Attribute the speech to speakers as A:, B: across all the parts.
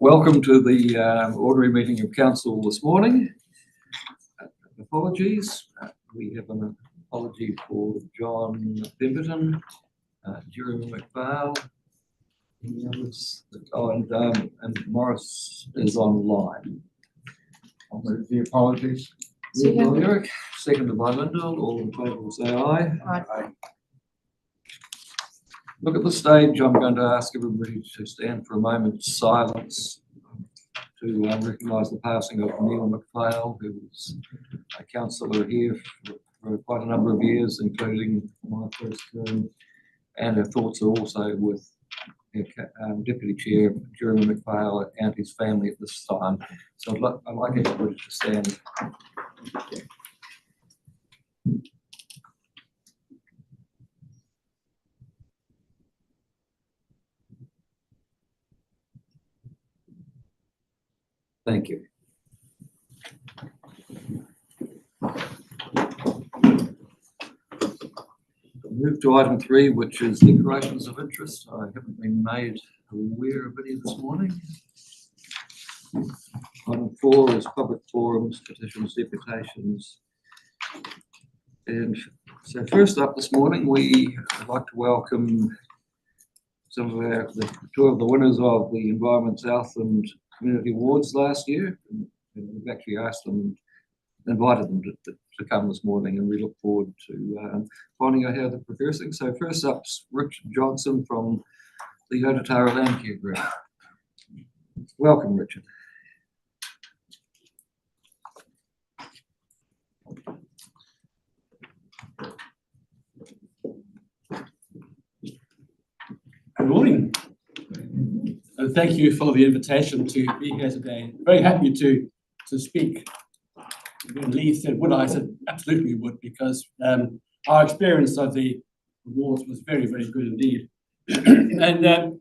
A: Welcome to the ordinary meeting of council this morning. Apologies. We have an apology for John Pemberton, Jeremy McPhail, any others? Oh, and Morris is online. I'll move the apologies. Eric, seconded by Lyndall. All in favour will say aye.
B: Aye.
A: Look, at this stage, I'm going to ask everybody to stand for a moment's silence to recognise the passing of Neil McPhail, who was a councillor here for quite a number of years, including my first term, and our thoughts are also with Deputy Chair Jeremy McPhail and his family at this time. So I'd like everybody to stand. Thank you. Move to item 3, which is declarations of interest. I haven't been made aware of any this morning. Item 4 is public forums, petitions, deputations. And so first up this morning, we would like to welcome some of two of the winners of the Environment Southland Community Awards last year. And we've actually asked them, invited them to come this morning, and we look forward to finding out how they're progressing. So first up's Richard Johnson from the Ototara Landcare Group. Welcome, Richard.
C: Good morning. And thank you for the invitation to be here today. Very happy to speak. When Lee said would, I said absolutely would, because our experience of the awards was very, very good indeed. And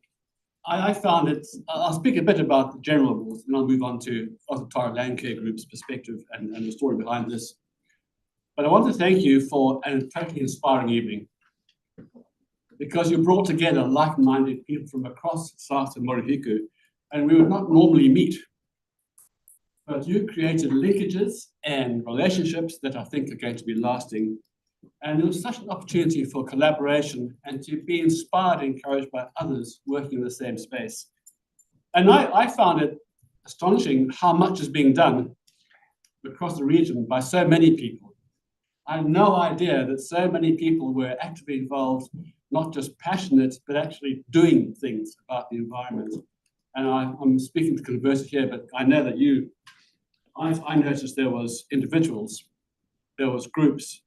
C: I found it, I'll speak a bit about the general awards, and I'll move on to Ototara Landcare Group's perspective and the story behind this. But I want to thank you for a totally inspiring evening, because you brought together like-minded people from across South and Moruhiku, and we would not normally meet. But you created linkages and relationships that I think are going to be lasting. And it was such an opportunity for collaboration and to be inspired and encouraged by others working in the same space. And I found it astonishing how much is being done across the region by so many people. I had no idea that so many people were actively involved, not just passionate, but actually doing things about the environment. And I'm speaking to converted here, but I know that I noticed there was individuals, there was groups,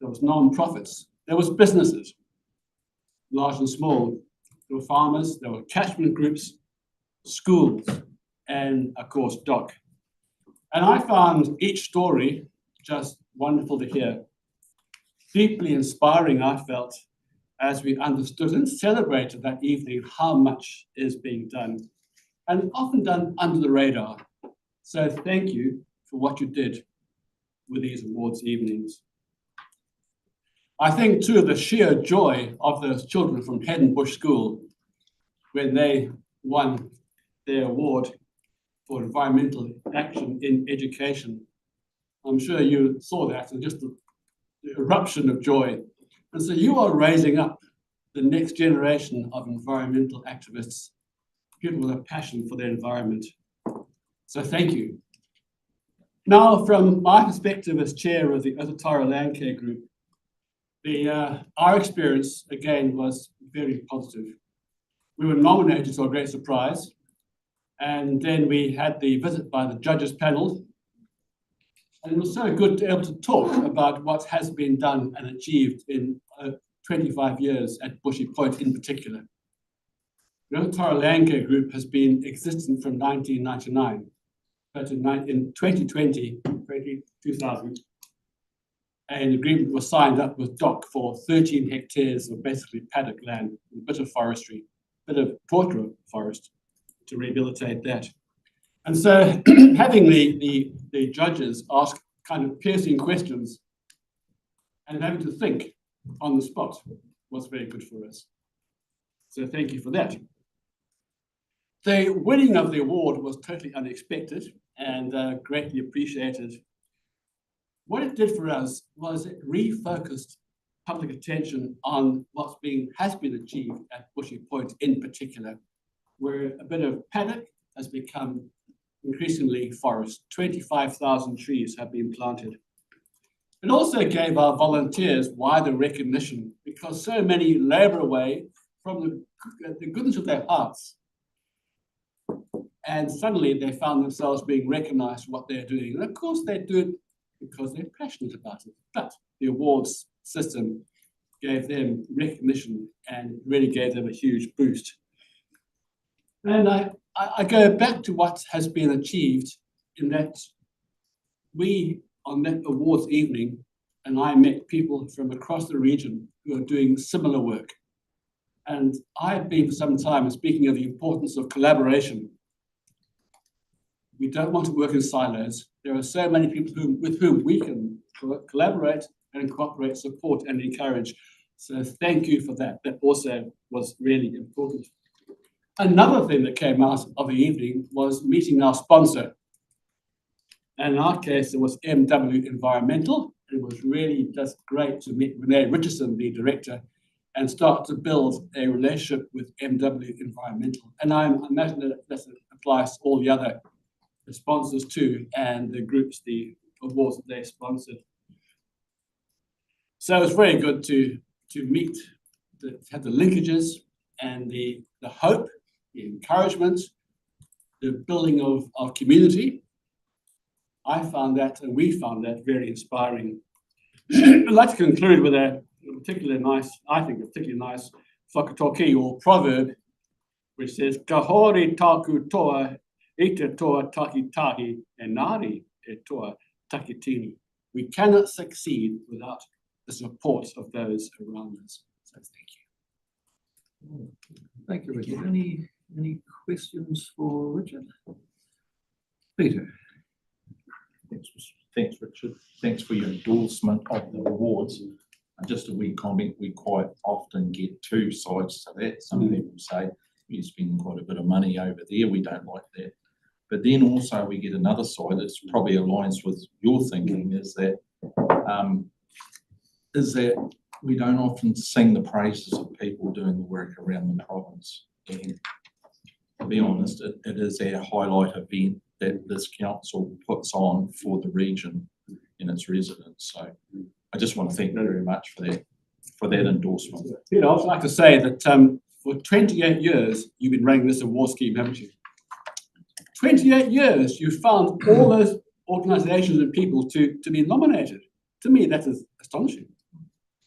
C: there was non-profits, there was businesses, large and small. There were farmers, there were catchment groups, schools, and of course, DOC. And I found each story just wonderful to hear. Deeply inspiring, I felt, as we understood and celebrated that evening how much is being done, and often done under the radar. So thank you for what you did with these awards evenings. I think too, the sheer joy of those children from Heddon Bush School when they won their award for environmental action in education. I'm sure you saw that, and just the eruption of joy. And so you are raising up the next generation of environmental activists, people with a passion for their environment. So thank you. Now, from my perspective as chair of the Ototara Landcare Group, our experience, again, was very positive. We were nominated to our great surprise, and then we had the visit by the judges panel, and it was so good to be able to talk about what has been done and achieved in 25 years at Bushy Point in particular. The Ototara Landcare Group has been existing from 1999, but in 2020, an agreement was signed up with DOC for 13 hectares of basically paddock land, a bit of forestry, a bit of Tortua forest to rehabilitate that. And so having the judges ask kind of piercing questions and having to think on the spot was very good for us. So thank you for that. The winning of the award was totally unexpected and greatly appreciated. What it did for us was it refocused public attention on has been achieved at Bushy Point in particular, where a bit of paddock has become increasingly forest. 25,000 trees have been planted. It also gave our volunteers wider recognition because so many labour away from the goodness of their hearts. And suddenly they found themselves being recognised for what they're doing. And of course they do it because they're passionate about it. But the awards system gave them recognition and really gave them a huge boost. And I go back to what has been achieved in that we, on that awards evening, and I met people from across the region who are doing similar work. And I've been for some time speaking of the importance of collaboration. We don't want to work in silos. There are so many people with whom we can collaborate and cooperate, support and encourage. So thank you for that. That also was really important. Another thing that came out of the evening was meeting our sponsor. And in our case, it was MW Environmental. It was really just great to meet Renee Richardson, the director, and start to build a relationship with MW Environmental. And I imagine that applies to all the other sponsors too, and the groups, the awards that they sponsored. So it was very good to meet, to have the linkages and the hope, the encouragement, the building of community. I found that, and we found that very inspiring. I'd like to conclude with a particularly nice whakataukī or proverb, which says, "Ka hori taku toa, e te toa takitahi, e nari e toa takitini." We cannot succeed without the support of those around us. So thank you.
A: Thank you, Richard. Any questions for Richard? Peter.
B: Thanks, Richard. Thanks for your endorsement of the awards. Just a wee comment, we quite often get two sides to that. Some people say you're spending quite a bit of money over there, we don't like that. But then also we get another side that's probably aligns with your thinking, is that we don't often sing the praises of people doing the work around the province. And to be honest, it is our highlight event that this council puts on for the region and its residents. So I just want to thank you very much for that endorsement.
C: Peter, I'd also like to say that for 28 years, you've been running this award scheme, haven't you? 28 years, you found all those organisations and people to be nominated. To me, that is astonishing.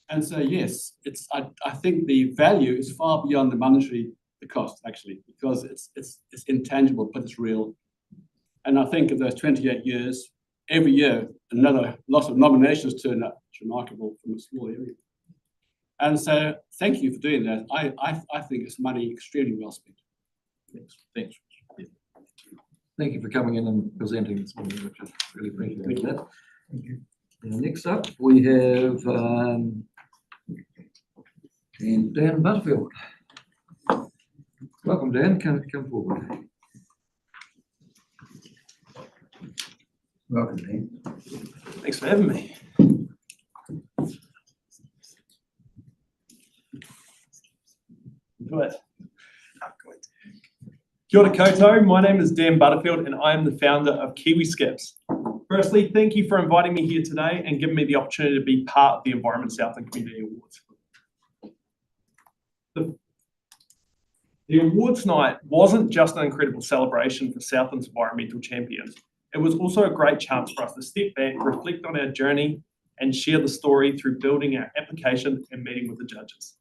C: And so, yes, I think the value is far beyond the cost, actually, because it's intangible, but it's real. And I think of those 28 years, every year, another lot of nominations turn up. It's remarkable from a small area. And so, thank you for doing that. I think it's money extremely well spent.
B: Thanks.
A: Thank you for coming in and presenting this morning, Richard. Really appreciate that. Thank you. Next up, we have Dan Butterfield. Welcome, Dan. Come forward.
D: Welcome, Dan.
E: Thanks for having me. Good. Kia ora koutou, my name is Dan Butterfield and I am the founder of Kiwi Skips. Firstly, thank you for inviting me here today and giving me the opportunity to be part of the Environment Southland Community Awards. The awards night wasn't just an incredible celebration for Southland's environmental champions. It was also a great chance for us to step back, reflect on our journey and share the story through building our application and meeting with the judges.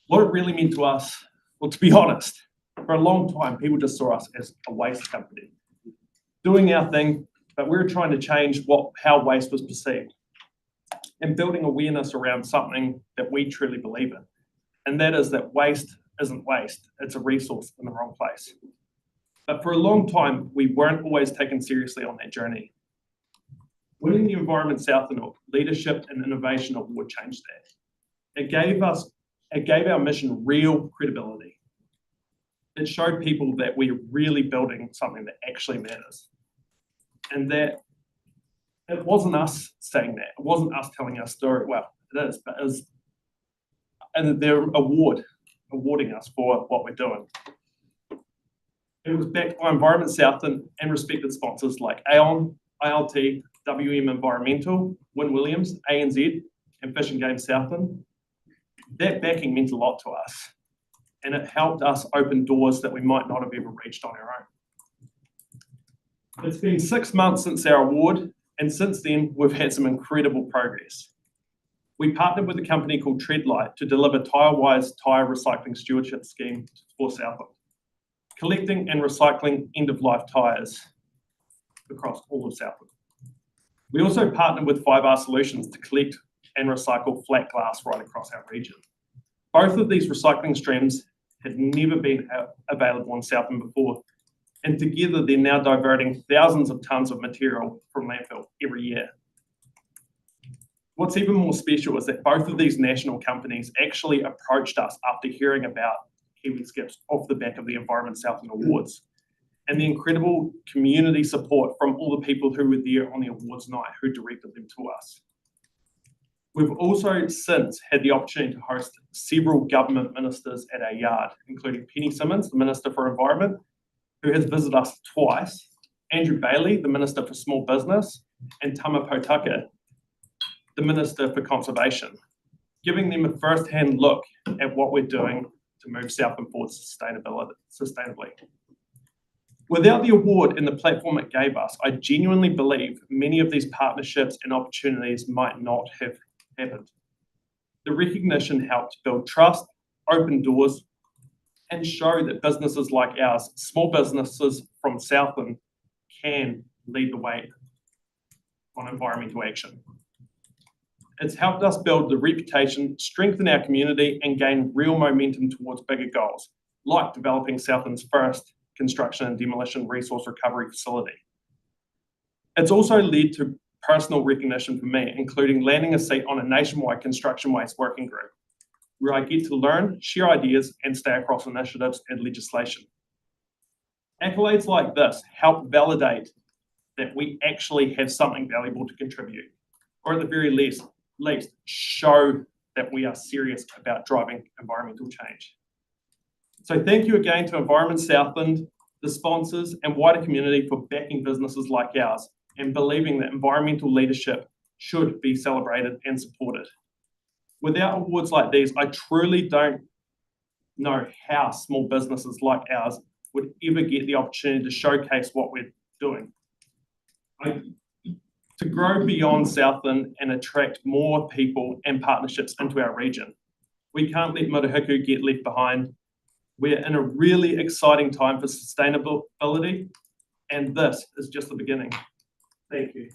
E: What it really meant to us, well, to be honest, for a long time, people just saw us as a waste company, doing our thing, but we were trying to change how waste was perceived and building awareness around something that we truly believe in. And that is that waste isn't waste, it's a resource in the wrong place. But for a long time, we weren't always taken seriously on that journey. Winning the Environment Southland Leadership and Innovation Award changed that. It gave our mission real credibility. it showed people that we're really building something that actually matters. And that it wasn't us saying that. It wasn't us telling our story. Well, it is, but it was, and they're awarding us for what we're doing. It was backed by Environment Southland and respected sponsors like Aon, ILT, WM Environmental, Wynne Williams, ANZ, and Fish and Game Southland. That backing meant a lot to us, and it helped us open doors that we might not have ever reached on our own. It's been 6 months since our award, and since then, we've had some incredible progress. We partnered with a company called Treadlight to deliver TyreWise tyre recycling stewardship scheme for Southland, collecting and recycling end-of-life tyres across all of Southland. We also partnered with 5R Solutions to collect and recycle flat glass right across our region. Both of these recycling streams had never been available in Southland before, and together they're now diverting thousands of tonnes of material from landfill every year. What's even more special is that both of these national companies actually approached us after hearing about Kiwi Skips off the back of the Environment Southland Awards, and the incredible community support from all the people who were there on the awards night who directed them to us. We've also since had the opportunity to host several government ministers at our yard, including Penny Simmons, the Minister for Environment, who has visited us twice, Andrew Bailey, the Minister for Small Business, and Tama Potaka, the Minister for Conservation, giving them a first-hand look at what we're doing to move Southland forward sustainably. Without the award and the platform it gave us, I genuinely believe many of these partnerships and opportunities might not have happened. The recognition helped build trust, open doors, and show that businesses like ours, small businesses from Southland, can lead the way on environmental action. It's helped us build the reputation, strengthen our community, and gain real momentum towards bigger goals, like developing Southland's first construction and demolition resource recovery facility. It's also led to personal recognition for me, including landing a seat on a nationwide construction waste working group, where I get to learn, share ideas, and stay across initiatives and legislation. Accolades like this help validate that we actually have something valuable to contribute, or at the very least show that we are serious about driving environmental change. So thank you again to Environment Southland, the sponsors, and wider community for backing businesses like ours and believing that environmental leadership should be celebrated and supported. Without awards like these, I truly don't know how small businesses like ours would ever get the opportunity to showcase what we're doing. To grow beyond Southland and attract more people and partnerships into our region. We can't let Murihiku get left behind. We're in a really exciting time for sustainability, and this is just the beginning. Thank you.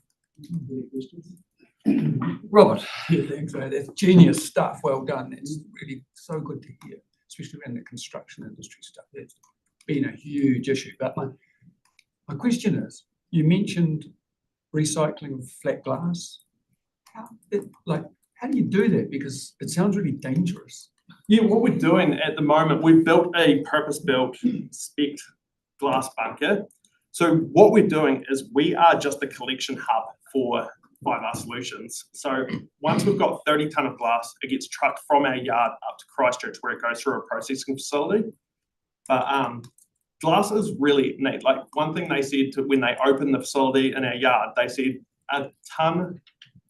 E: Any questions?
A: Robert.
D: Yeah, thanks, mate. That's genius stuff. Well done. It's really so good to hear, especially around the construction industry stuff. That's been a huge issue. But my question is, you mentioned recycling of flat glass. How do you do that? Because it sounds really dangerous.
E: Yeah, what we're doing at the moment, we've built a purpose-built spec glass bunker. So what we're doing is we are just a collection hub for 5R Solutions. So once we've got 30 tonne of glass, it gets trucked from our yard up to Christchurch where it goes through a processing facility. But glass is really neat. Like one thing they said when they opened the facility in our yard, they said a tonne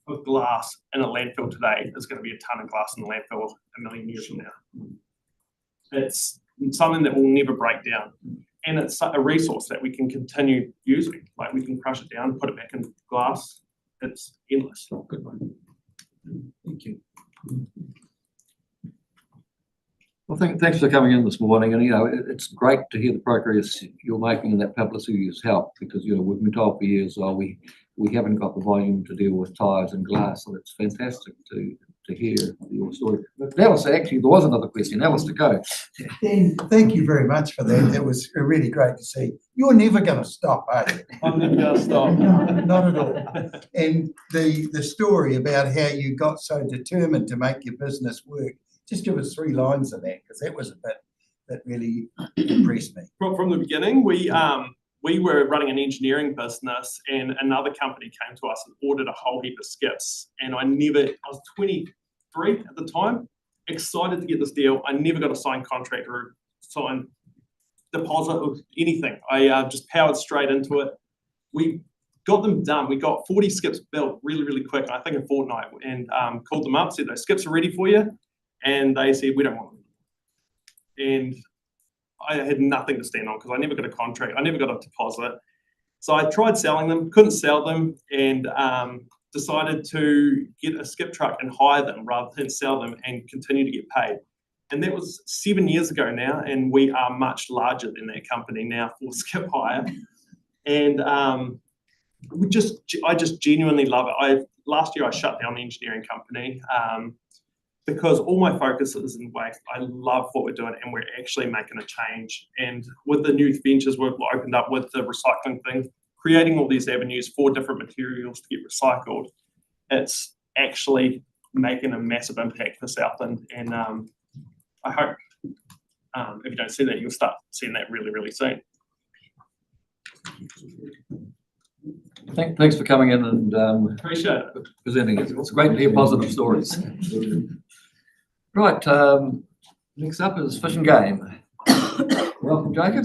E: of glass in a landfill today is going to be a tonne of glass in a landfill a million years from now. It's something that will never break down. And it's a resource that we can continue using. Like we can crush it down, put it back in glass. It's endless.
D: Good one. Thank you.
A: Well, thanks for coming in this morning, and it's great to hear the progress you're making, and that publicity has helped because we've been told for years, we haven't got the volume to deal with tyres and glass, so it's fantastic to hear your story. But Alistair, actually, there was another question. Alistair, go.
F: Dan, thank you very much for that. It was really great to see. You're never going to stop, are you?
E: I'm never going to stop.
F: No, not at all. And the story about how you got so determined to make your business work, just give us 3 lines of that, because that was a bit that really impressed me.
E: From the beginning, we were running an engineering business, and another company came to us and ordered a whole heap of skips. And I was 23 at the time, excited to get this deal. I never got a signed contract or signed deposit or anything. I just powered straight into it. We got them done. We got 40 skips built really, really quick, I think a fortnight, and called them up, said those skips are ready for you. And they said, we don't want them. And I had nothing to stand on because I never got a contract. I never got a deposit. So I tried selling them, couldn't sell them, and decided to get a skip truck and hire them rather than sell them and continue to get paid. And that was 7 years ago now, and we are much larger than that company now for skip hire. And I just genuinely love it. Last year I shut down the engineering company because all my focus is in waste. I love what we're doing, and we're actually making a change. And with the new ventures we've opened up with the recycling thing, creating all these avenues for different materials to get recycled, it's actually making a massive impact for Southland. And I hope if you don't see that, you'll start seeing that really, really soon.
A: Thanks for coming in and
E: Appreciate it.
A: presenting it. It's great to hear positive stories. Right, next up is Fish and Game. Welcome, Jacob.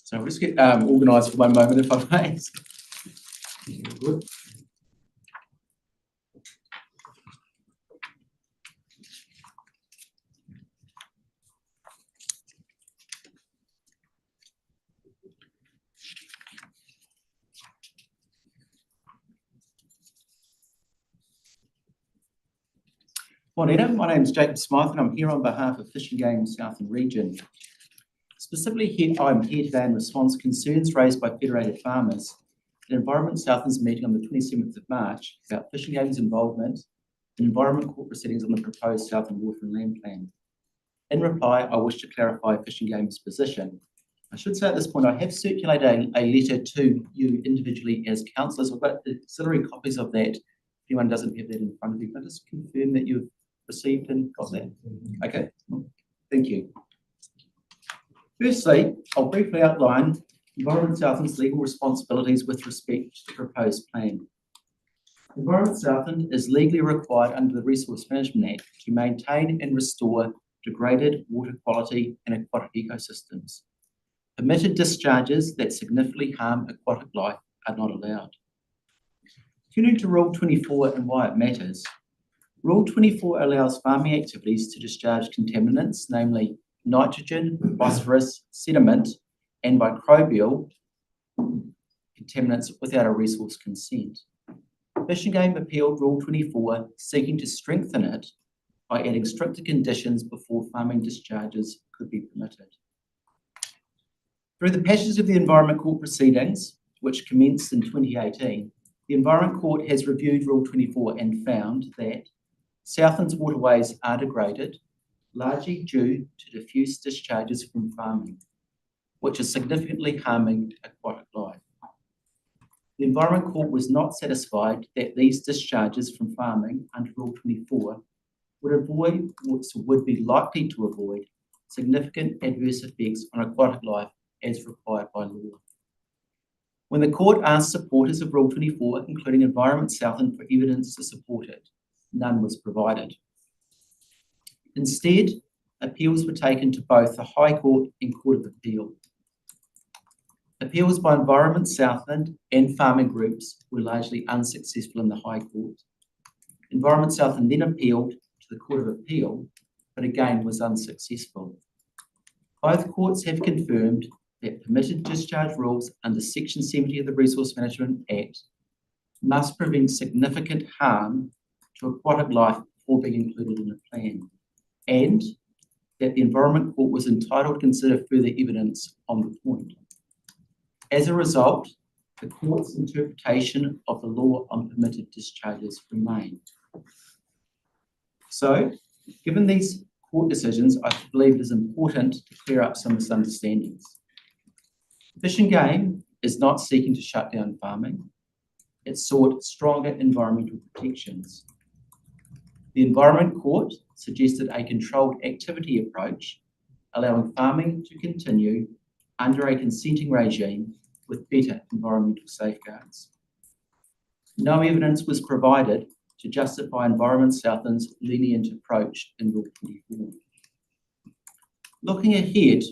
G: So I'll just get organised for one moment if I may.
A: Good.
G: Morning, my name is Jacob Smythe and I'm here on behalf of Fish and Game Southland Region. Specifically, I'm here today in response to concerns raised by Federated Farmers at Environment Southland's meeting on the 27th of March about Fish and Game's involvement in Environment Court proceedings on the proposed Southland Water and Land Plan. In reply, I wish to clarify Fish and Game's position. I should say at this point, I have circulated a letter to you individually as councillors. I've got auxiliary copies of that. If anyone doesn't have that in front of you, but just confirm that you've received and got that. Okay, thank you. Firstly, I'll briefly outline Environment Southland's legal responsibilities with respect to the proposed plan. Environment Southland is legally required under the Resource Management Act to maintain and restore degraded water quality and aquatic ecosystems. Permitted discharges that significantly harm aquatic life are not allowed. Turning to Rule 24 and why it matters. Rule 24 allows farming activities to discharge contaminants, namely nitrogen, phosphorus, sediment, and microbial contaminants without a resource consent. Fish and Game appealed Rule 24, seeking to strengthen it by adding stricter conditions before farming discharges could be permitted. Through the passage of the Environment Court proceedings, which commenced in 2018, the Environment Court has reviewed Rule 24 and found that Southland's waterways are degraded, largely due to diffuse discharges from farming, which is significantly harming aquatic life. The Environment Court was not satisfied that these discharges from farming under Rule 24 would be likely to avoid significant adverse effects on aquatic life as required by law. When the court asked supporters of Rule 24, including Environment Southland, for evidence to support it, none was provided. Instead, appeals were taken to both the High Court and Court of Appeal. Appeals by Environment Southland and farming groups were largely unsuccessful in the High Court. Environment Southland then appealed to the Court of Appeal, but again was unsuccessful. Both courts have confirmed that permitted discharge rules under Section 70 of the Resource Management Act must prevent significant harm to aquatic life before being included in a plan, and that the Environment Court was entitled to consider further evidence on the point. As a result, the court's interpretation of the law on permitted discharges remained. So, given these court decisions, I believe it is important to clear up some misunderstandings. Fish and Game is not seeking to shut down farming. It sought stronger environmental protections. The Environment Court suggested a controlled activity approach, allowing farming to continue under a consenting regime with better environmental safeguards. No evidence was provided to justify Environment Southland's lenient approach in Rule 24. Looking ahead,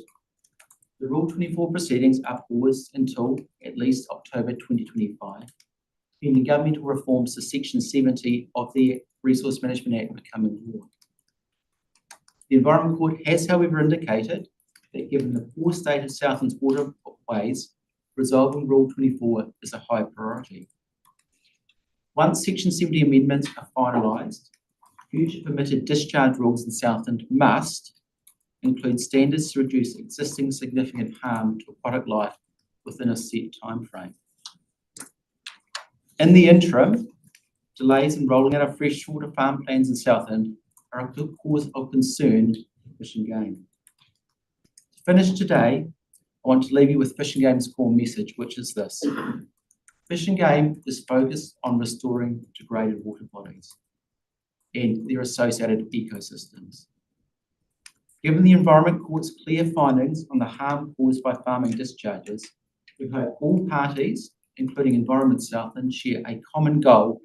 G: the Rule 24 proceedings are paused until at least October 2025, pending governmental reforms to Section 70 of the Resource Management Act becoming law. The Environment Court has, however, indicated that given the poor state of Southland's waterways, resolving Rule 24 is a high priority. Once Section 70 amendments are finalised, future permitted discharge rules in Southland must include standards to reduce existing significant harm to aquatic life within a set timeframe. In the interim, delays in rolling out of freshwater farm plans in Southland are a good cause of concern for Fish and Game. To finish today, I want to leave you with Fish and Game's core message, which is this. Fish and Game is focused on restoring degraded water bodies and their associated ecosystems. Given the Environment Court's clear findings on the harm caused by farming discharges, we hope all parties, including Environment Southland, share a common goal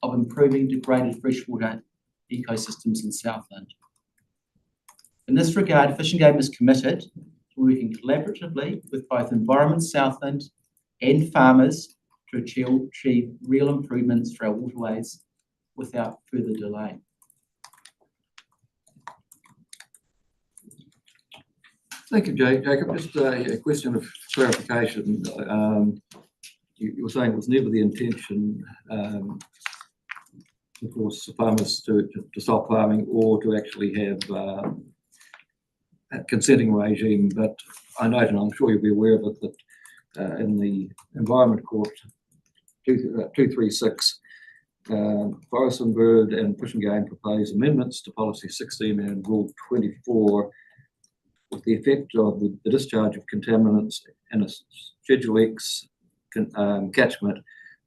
G: of improving degraded freshwater ecosystems in Southland. In this regard, Fish and Game is committed to working collaboratively with both Environment Southland and farmers to achieve real improvements for our waterways without further delay.
A: Thank you, Jacob. Just a question of clarification. You were saying it was never the intention, of course, for farmers to stop farming or to actually have a consenting regime. But I note, and I'm sure you'll be aware of it, that in the Environment Court 236, Forest and Bird and Fish and Game proposed amendments to Policy 16 and Rule 24 with the effect of the discharge of contaminants in a Schedule X catchment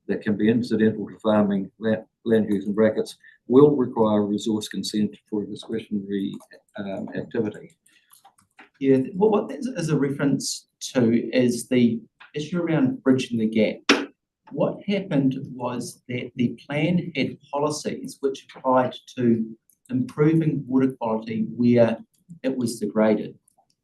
A: that can be incidental to farming, land use in brackets, will require resource consent for a discretionary activity.
G: Yeah, what that is a reference to is the issue around bridging the gap. What happened was that the plan had policies which applied to improving water quality where it was degraded.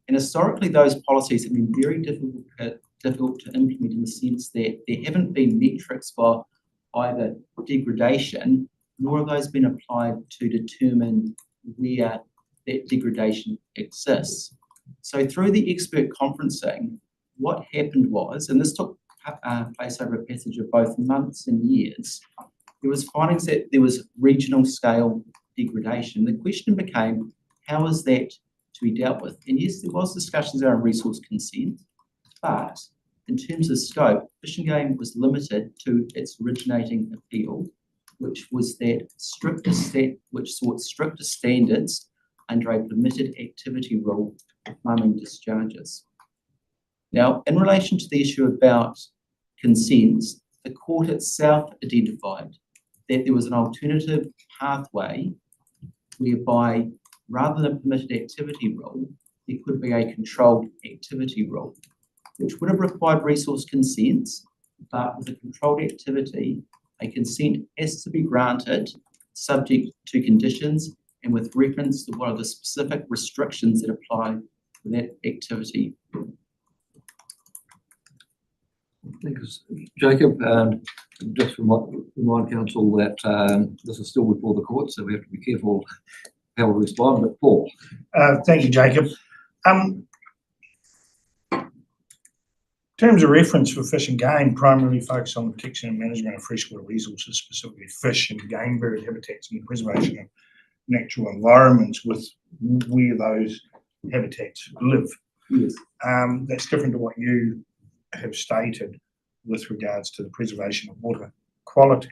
G: And historically, those policies have been very difficult to implement in the sense that there haven't been metrics for either degradation, nor have those been applied to determine where that degradation exists. So through the expert conferencing, what happened was, and this took place over a passage of both months and years, there was findings that there was regional scale degradation. The question became, how is that to be dealt with? And yes, there was discussions around resource consent, but in terms of scope, Fish and Game was limited to its originating appeal, which was that which sought stricter standards under a permitted activity rule for farming discharges. Now, in relation to the issue about consents, the court itself identified that there was an alternative pathway whereby rather than a permitted activity rule, there could be a controlled activity rule, which would have required resource consents, but with a controlled activity, a consent has to be granted subject to conditions and with reference to what are the specific restrictions that apply to that activity.
A: Thanks, Jacob. Just remind council that this is still before the court, so we have to be careful how we respond. But Paul.
H: Thank you, Jacob. In terms of reference for Fish and Game, primarily focus on the protection and management of freshwater resources, specifically fish and game bird habitats and the preservation of natural environments with where those habitats live.
G: Yes.
H: That's different to what you have stated with regards to the preservation of water quality.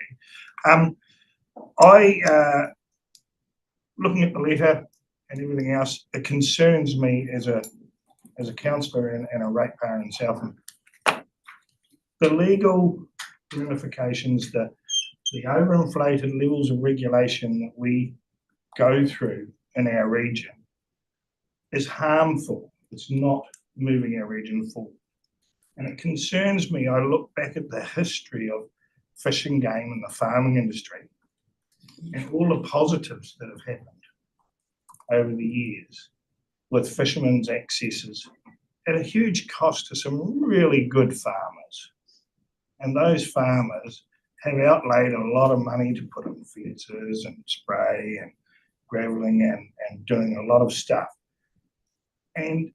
H: Looking at the letter and everything else, it concerns me as a councillor and a ratepayer in Southland. The legal ramifications, the overinflated levels of regulation that we go through in our region is harmful. It's not moving our region forward. And it concerns me. I look back at the history of fishing game and the farming industry and all the positives that have happened over the years with fishermen's accesses at a huge cost to some really good farmers. And those farmers have outlaid a lot of money to put in fences and spray and gravelling and doing a lot of stuff. And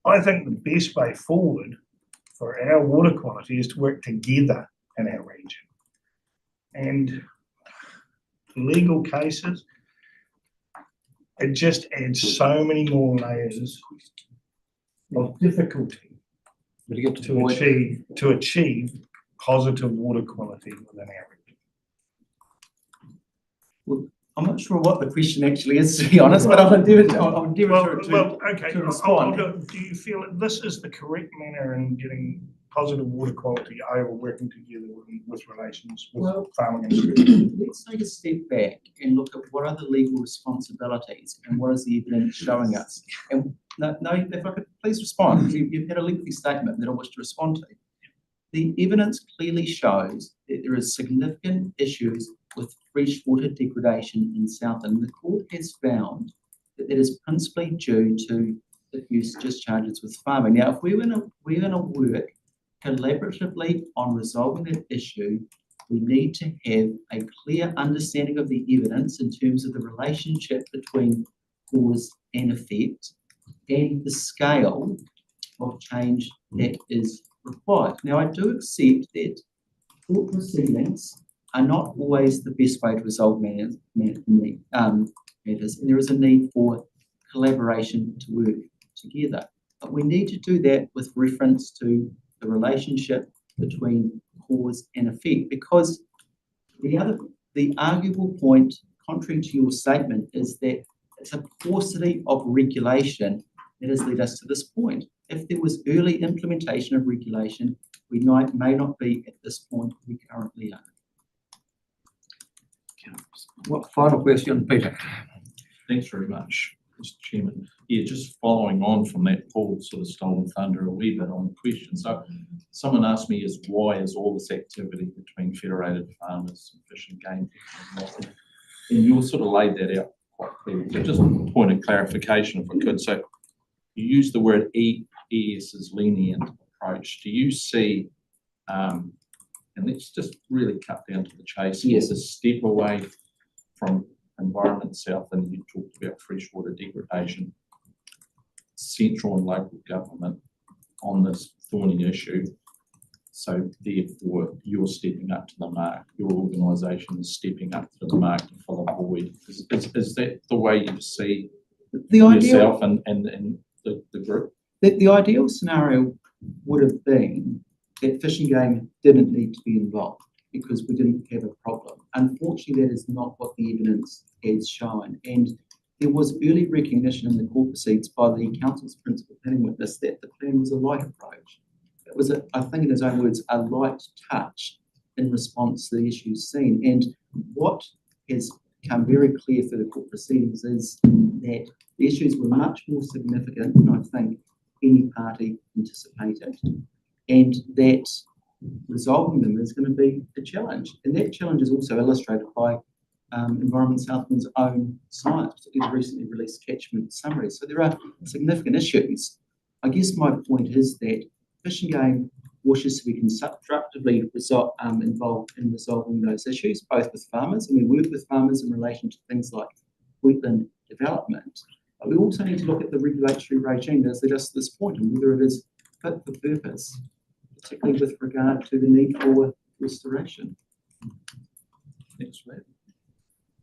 H: I think the best way forward for our water quality is to work together in our region. And legal cases, it just adds so many more layers of difficulty
A: But to get to the point,
H: to achieve positive water quality within our region.
G: I'm not sure what the question actually is, to be honest, but I'll endeavour
H: Okay.
G: to respond.
H: Do you feel that this is the correct manner in getting positive water quality over working together with relations with farming industry?
G: Let's take a step back and look at what are the legal responsibilities and what is the evidence showing us. And no, if I could please respond, because you've had a lengthy statement that I wish to respond to. The evidence clearly shows that there is significant issues with freshwater degradation in Southland. The court has found that that is principally due to diffuse discharges with farming. Now, if we're going to work collaboratively on resolving that issue, we need to have a clear understanding of the evidence in terms of the relationship between cause and effect and the scale of change that is required. Now, I do accept that court proceedings are not always the best way to resolve matters, and there is a need for collaboration to work together. But we need to do that with reference to the relationship between cause and effect, because the arguable point, contrary to your statement, is that it's a paucity of regulation that has led us to this point. If there was early implementation of regulation, we may not be at this point we currently are.
A: what final question, Peter?
B: Thanks very much, Mr. Chairman. Yeah, just following on from that, Paul sort of stole thunder a wee bit on the question. So someone asked me why is all this activity between federated farmers and fish and game? And you sort of laid that out quite clearly. So just a point of clarification, if I could. So you use the word ES as lenient approach. Do you see, and let's just really cut down to the chase,
G: Yes.
B: a step away from Environment South, and you talked about freshwater degradation, central and local government on this thorny issue. So therefore, you're stepping up to the mark. Your organisation is stepping up to the mark to fill a void. Is that the way you see yourself and the group?
G: The ideal scenario would have been that Fish and Game didn't need to be involved because we didn't have a problem. Unfortunately, that is not what the evidence has shown. And there was early recognition in the court proceedings by the council's principal planning witness that the plan was a light approach. It was, I think in his own words, a light touch in response to the issues seen. And what has become very clear for the court proceedings is that the issues were much more significant than I think any party anticipated, and that resolving them is going to be a challenge. And that challenge is also illustrated by Environment Southland's own science, particularly the recently released catchment summary. So there are significant issues. I guess my point is that Fish and Game wishes to be constructively involved in resolving those issues, both with farmers, and we work with farmers in relation to things like wetland development. But we also need to look at the regulatory regime that has led us to this point and whether it is fit for purpose, particularly with regard to the need for restoration.
B: Thanks for that.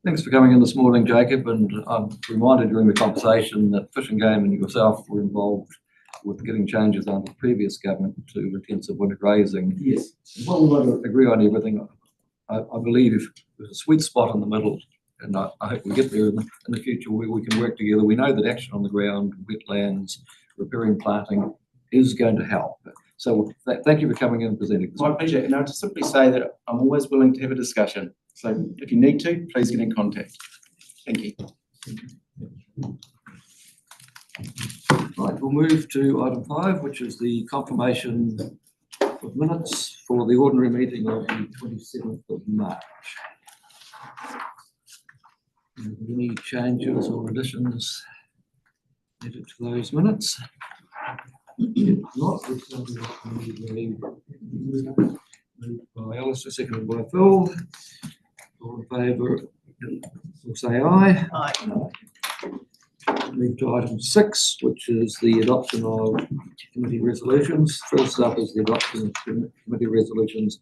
A: Thanks for coming in this morning, Jacob, and I'm reminded during the conversation that Fish and Game and yourself were involved with getting changes under the previous government to intensive winter grazing.
G: Yes.
A: While we might agree on everything, I believe there's a sweet spot in the middle and I hope we get there in the future where we can work together. We know that action on the ground, wetlands, repairing planting is going to help. So thank you for coming in and presenting this.
G: My pleasure. And I'll just simply say that I'm always willing to have a discussion. So if you need to, please get in contact. Thank you.
A: Right, we'll move to item 5, which is the confirmation of minutes for the ordinary meeting of the 27th of March. Any changes or additions needed to those minutes? If not, it's moved by Alistair, seconded by Phil. All in favour, will say aye.
I: Aye.
A: Move to item 6, which is the adoption of committee resolutions. First up is the adoption of committee resolutions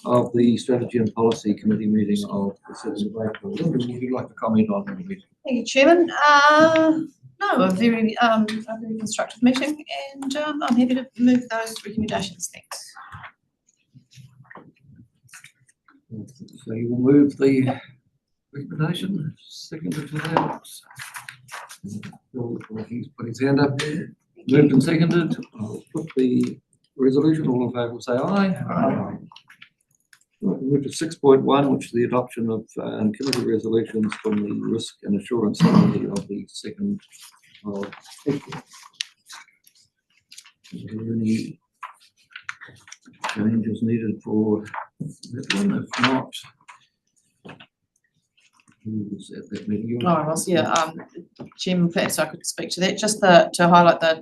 A: of the Strategy and Policy Committee meeting of the 7th of April. Linda, would you like to comment on the meeting?
I: Thank you, Chairman. No, a very constructive meeting, and I'm happy to move those recommendations. Thanks.
A: So you will move the recommendation, seconded to that. He's put his hand up there. Moved and seconded. I'll put the resolution. All in favour will say aye. Aye. Right, we move to 6.1, which is the adoption of committee resolutions from the Risk and Assurance Committee of the 2nd of April. Is there any changes needed for that one? If not, who was at that meeting?
I: Oh, I was, yeah, Chairman, perhaps I could speak to that, just to highlight the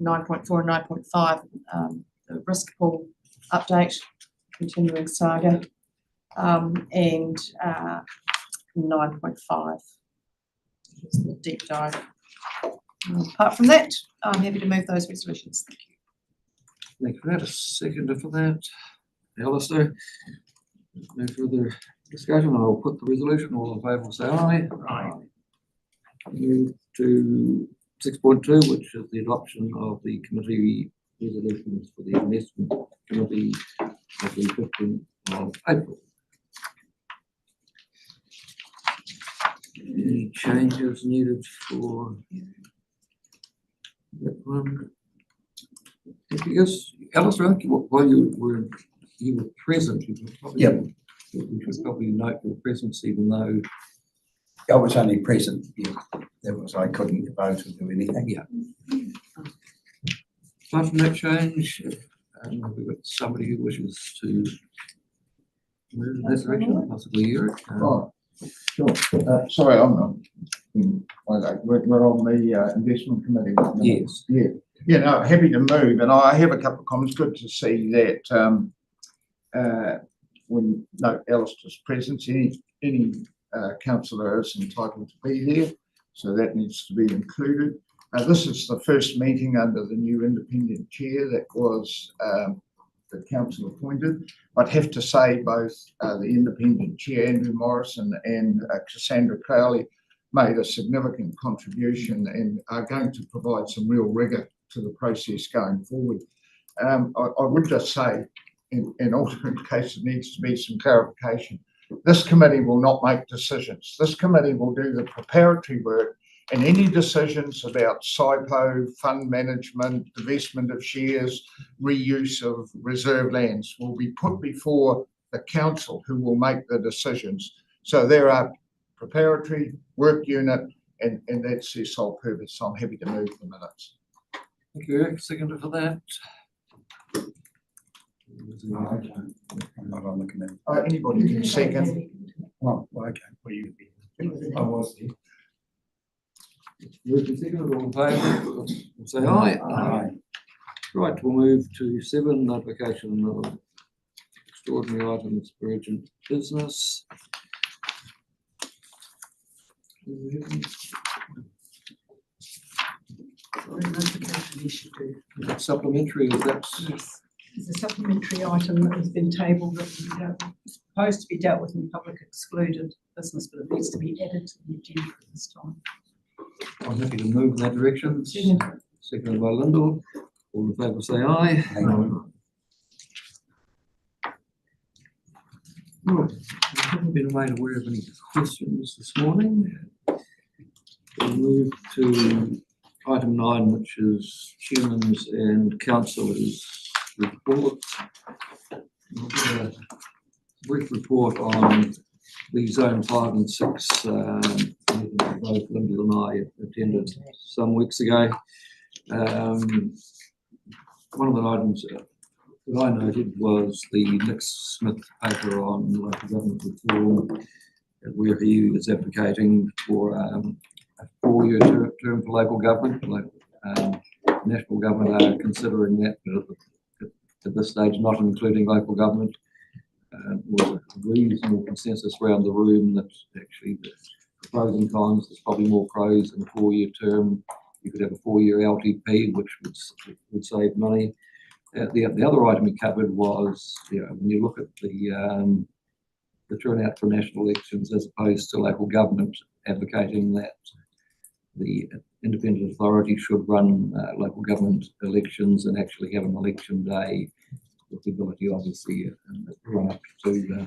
I: 9.4 and 9.5, the risk pool update, continuing saga, and 9.5, just the deep dive. Apart from that, I'm happy to move those resolutions. Thank you.
A: Thank you for that. A seconder for that. Alistair. No further discussion. I'll put the resolution. All in favour will say aye. Aye. Move to 6.2, which is the adoption of the committee resolutions for the investment committee of the 15th of April. Any changes needed for that one? Yes, Alistair, while you were present, you could probably, we should probably note your presence, even though
F: I was only present, yeah. I couldn't vote or do anything.
A: Yeah. Apart from that change, we've got somebody who wishes to move in that direction, possibly Eric.
J: Sure. Sorry, I'm not. We're on the investment committee.
A: Yes.
J: Yeah. Yeah, no, happy to move, and I have a couple of comments. Good to see that when Alistair's presence, any councillor is entitled to be there, so that needs to be included. This is the first meeting under the new independent chair that was the council appointed. I'd have to say both the independent chair, Andrew Morrison, and Cassandra Crowley made a significant contribution and are going to provide some real rigour to the process going forward. I would just say, in alternate case, there needs to be some clarification. This committee will not make decisions. This committee will do the preparatory work, and any decisions about SIPO, fund management, divestment of shares, reuse of reserve lands will be put before the council, who will make the decisions. So there are preparatory work unit, and that's their sole purpose. So I'm happy to move the minutes.
A: Thank you, Eric. Seconder for that.
F: I'm not on the committee.
J: Anybody can second.
F: Oh, well, okay. Well, you I was there.
A: Moved and seconded, all in favour, will say aye.
F: Aye.
A: Right, we'll move to 7, notification of extraordinary items for urgent business.
K: Notification issue too.
A: Is that supplementary? Is that?
K: Yes, it's a supplementary item that has been tabled that is supposed to be dealt with in public excluded business, but it needs to be added to the agenda at this time.
A: I'm happy to move in that direction.
K: Second.
A: Seconded by Lyndall. All in favour say aye.
F: Hang on.
A: Right. haven't been made aware of any questions this morning. We'll move to item 9, which is chairman's and councillors' reports. I'll give a brief report on the Zone 5 and 6 meeting that both Lyndall and I attended some weeks ago. One of the items that I noted was the Nick Smith paper on local government reform, where he is advocating for a 4-year term for local government. National government are considering that, but at this stage not including local government. Was a reasonable consensus around the room that actually the pros and cons, there's probably more pros in a 4-year term. You could have a 4-year LTP, which would save money. The other item we covered was, when you look at the turnout for national elections as opposed to local government, advocating that the independent authority should run local government elections and actually have an election day with the ability, obviously, run up to do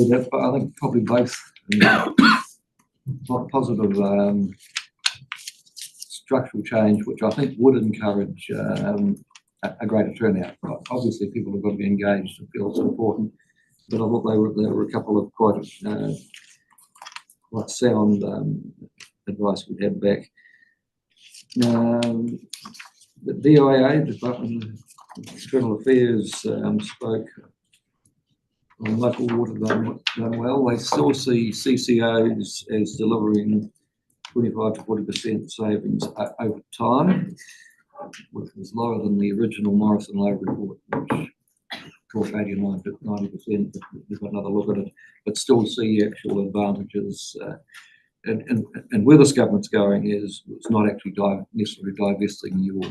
A: that. But I think probably both positive structural change, which I think would encourage a greater turnout. Obviously, people have got to be engaged and feel it's important, but I thought there were a couple of quite sound advice we had back. The DIA, Department of Internal Affairs, spoke on local water done well. They still see CCOs as delivering 25 to 40% savings over time, which was lower than the original Morrison Lowe report, which talked 89 to 90%. We've got another look at it, but still see actual advantages. And where this government's going is it's not actually necessarily divesting your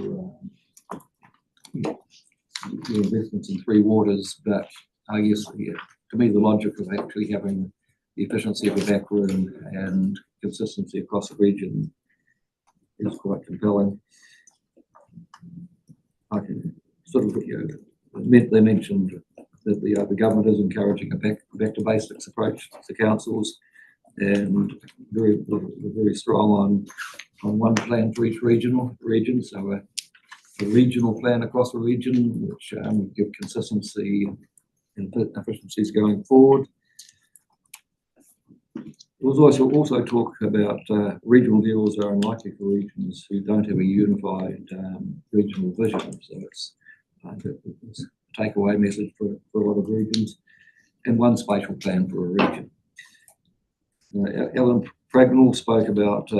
A: investments in Three Waters, but I guess to me the logic of actually having the efficiency of the back room and consistency across the region is quite compelling. I can sort of, they mentioned that the government is encouraging a back to basics approach to councils, and very strong on one plan for each region. So a regional plan across the region, which would give consistency and efficiencies going forward. There was also talk about regional deals are unlikely for regions who don't have a unified regional vision. So it's a takeaway message for a lot of regions, and one spatial plan for a region. Ellen Pragnell spoke about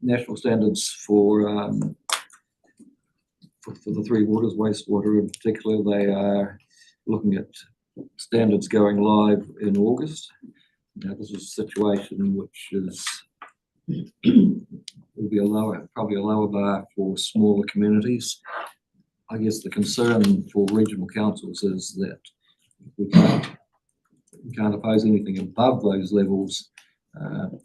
A: national standards for the Three Waters wastewater in particular. They are looking at standards going live in August. Now, this is a situation which will be probably a lower bar for smaller communities. I guess the concern for regional councils is that we can't oppose anything above those levels. And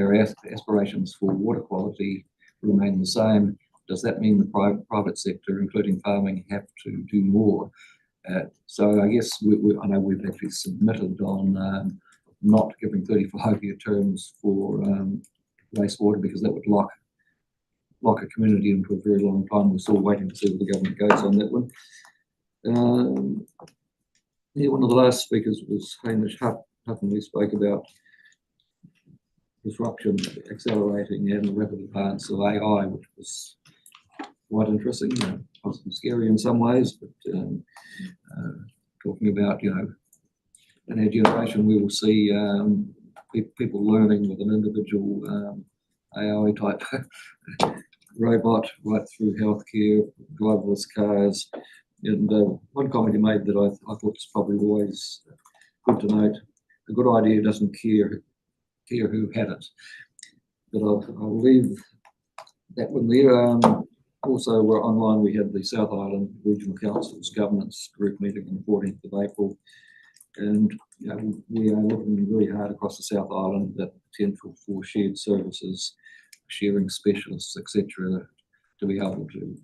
A: our aspirations for water quality remain the same. Does that mean the private sector, including farming, have to do more? So I guess I know we've actually submitted on not giving 35-year terms for wastewater, because that would lock a community into a very long time. We're still waiting to see where the government goes on that one. One of the last speakers was Hamish Hutton. We spoke about disruption accelerating and the rapid advance of AI, which was quite interesting, possibly scary in some ways, but talking about, in our generation, we will see people learning with an individual AI type robot right through healthcare, driverless cars. And one comment he made that I thought was probably always good to note: a good idea doesn't care who had it. But I'll leave that one there. Also, we're online. We had the South Island Regional Council's governance group meeting on the 14th of April, and we are looking very hard across the South Island at the potential for shared services, sharing specialists, etc., to be able to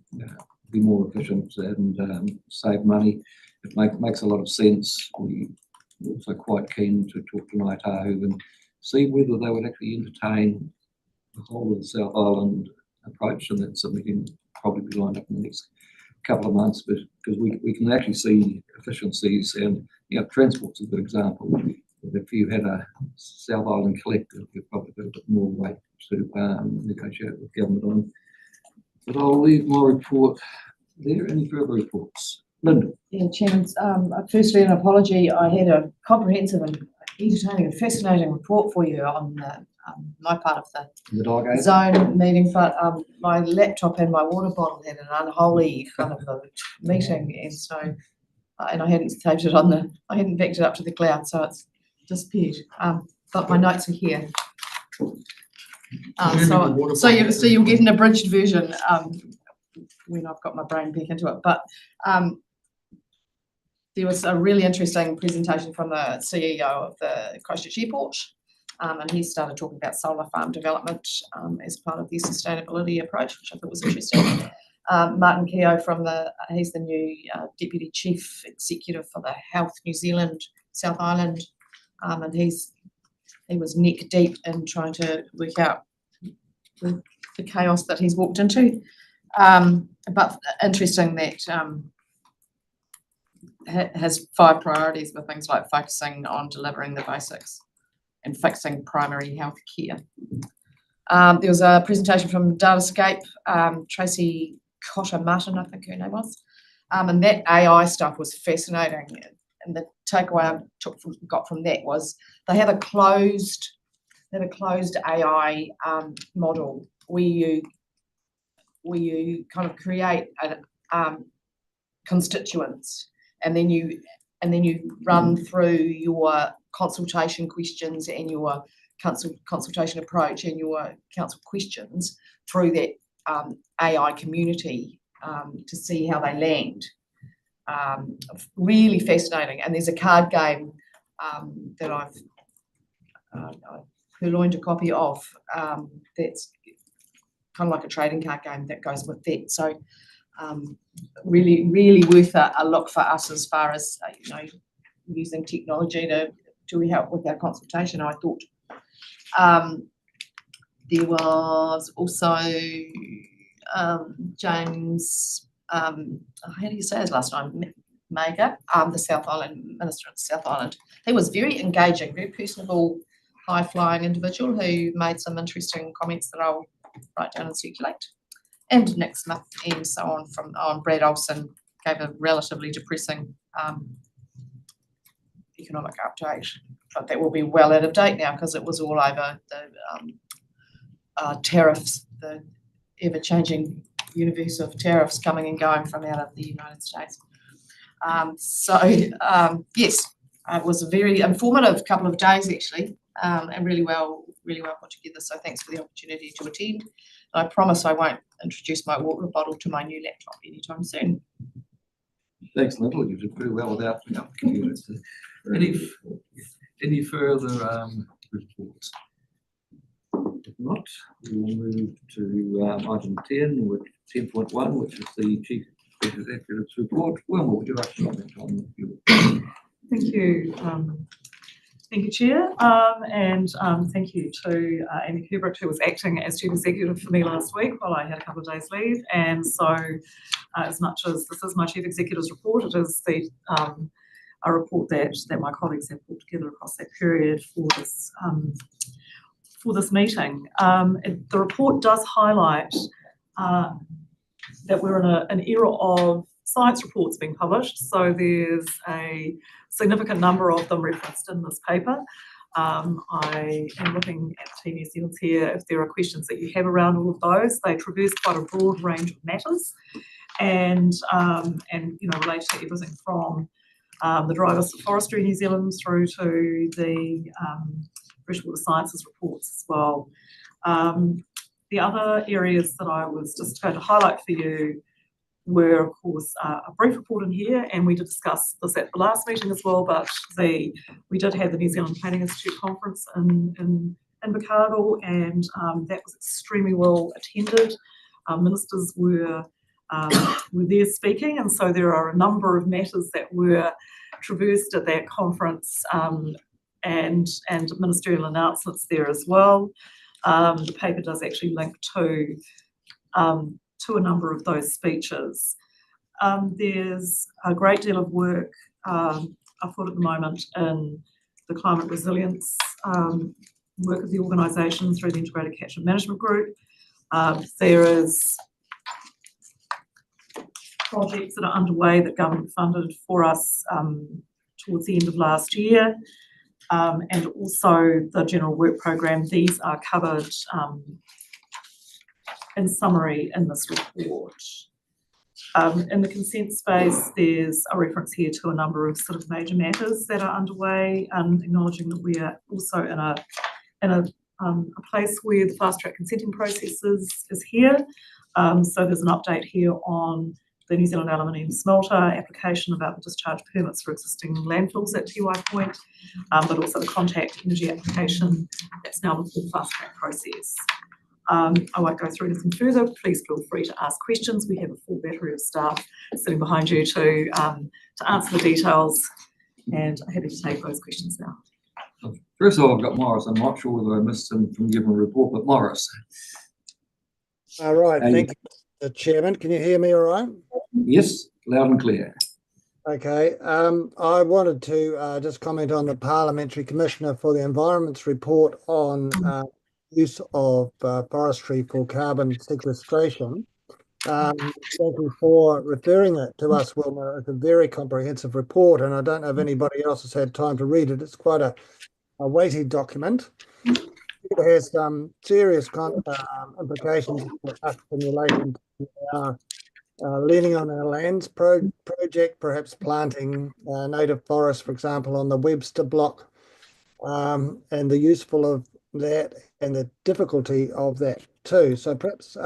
A: be more efficient and save money. It makes a lot of sense. We also quite keen to talk to Ngāi Tahu and see whether they would actually entertain the whole of the South Island approach, and that's something can probably be lined up in the next couple of months, but because we can actually see efficiencies, and transport's a good example. If you had a South Island collective, you've probably got a bit more weight to negotiate with government on. But I'll leave my report there. Any further reports? Linda.
I: Yeah, Chairman, firstly, an apology. I had a comprehensive and entertaining and fascinating report for you on my part of
A: The dog ate it?
I: zone meeting, but my laptop and my water bottle had an unholy kind of a meeting, and so and I hadn't taped it I hadn't backed it up to the cloud, so it's disappeared. But my notes are here. So you'll get an abridged version when I've got my brain back into it. But there was a really interesting presentation from the CEO of the Christchurch Airport, and he started talking about solar farm development as part of their sustainability approach, which I thought was interesting. Martin Keogh he's the new Deputy Chief Executive for the Health New Zealand South Island, and he was neck deep in trying to work out the chaos that he's walked into. But interesting that has 5 priorities with things like focusing on delivering the basics and fixing primary health care. There was a presentation from Datascape, Tracy Cotter-Martin, I think her name was, and that AI stuff was fascinating. And the takeaway I got from that was they have a closed AI model where you kind of create constituents, and then you run through your consultation questions and your consultation approach and your council questions through that AI community to see how they land. Really fascinating. And there's a card game that I've purloined a copy of that's kind of like a trading card game that goes with that. So really, really worth a look for us as far as using technology to help with our consultation, I thought. There was also James, how do you say his last name? Mager, the South Island Minister of the South Island. He was very engaging, very personable, high-flying individual who made some interesting comments that I'll write down and circulate. And Nick Smith and so on Brad Olsen gave a relatively depressing economic update, but that will be well out of date now because it was all over the tariffs, the ever-changing universe of tariffs coming and going from out of the United States. Yes, it was a very informative couple of days actually, and really well put together. So thanks for the opportunity to attend. I promise I won't introduce my water bottle to my new laptop anytime soon.
A: Thanks, Linda. You did pretty well without the computer. Any further reports? If not, we will move to item 10, with 10.1, which is the Chief Executive's report. Wilma, would you like to comment on your?
K: Thank you. Thank you, Chair, and thank you to Amy Kubrick, who was acting as Chief Executive for me last week while I had a couple of days leave. And so, as much as this is my Chief Executive's report, it is a report that my colleagues have pulled together across that period for this meeting. The report does highlight that we're in an era of science reports being published, so there's a significant number of them referenced in this paper. I am looking at Team New Zealand here if there are questions that you have around all of those. They traverse quite a broad range of matters and relate to everything from the drivers of forestry in New Zealand through to the freshwater sciences reports as well. The other areas that I was just going to highlight for you were, of course, a brief report in here, and we did discuss this at the last meeting as well, but we did have the New Zealand Planning Institute conference in Invercargill, and that was extremely well attended. Ministers were there speaking, and so there are a number of matters that were traversed at that conference, and ministerial announcements there as well. The paper does actually link to a number of those speeches. There's a great deal of work afoot at the moment in the climate resilience work of the organisation through the Integrated Catchment Management Group. There is projects that are underway that government funded for us towards the end of last year, and also the general work program. These are covered in summary in this report. In the consent space, there's a reference here to a number of sort of major matters that are underway, acknowledging that we are also in a place where the fast track consenting process is here. So there's an update here on the New Zealand Aluminium Smelter application about the discharge permits for existing landfills at Tiwai Point, but also the Contact Energy application that's now before the fast track process. I won't go through anything further. Please feel free to ask questions. We have a full battery of staff sitting behind you to answer the details, and I'm happy to take those questions now.
A: First of all, I've got Morris. I'm not sure whether I missed him from giving a report, but Morris.
L: All right,
A: Hey.
L: thank you, Chairman. Can you hear me all right?
A: Yes, loud and clear.
L: Okay, I wanted to just comment on the Parliamentary Commissioner for the Environment's report on use of forestry for carbon sequestration. Thank you for referring it to us, Wilma. It's a very comprehensive report, and I don't know if anybody else has had time to read it. It's quite a weighty document. It has some serious implications for us in relation to our leaning on our lands project, perhaps planting native forests, for example, on the Webster block, and the useful of that and the difficulty of that too. So perhaps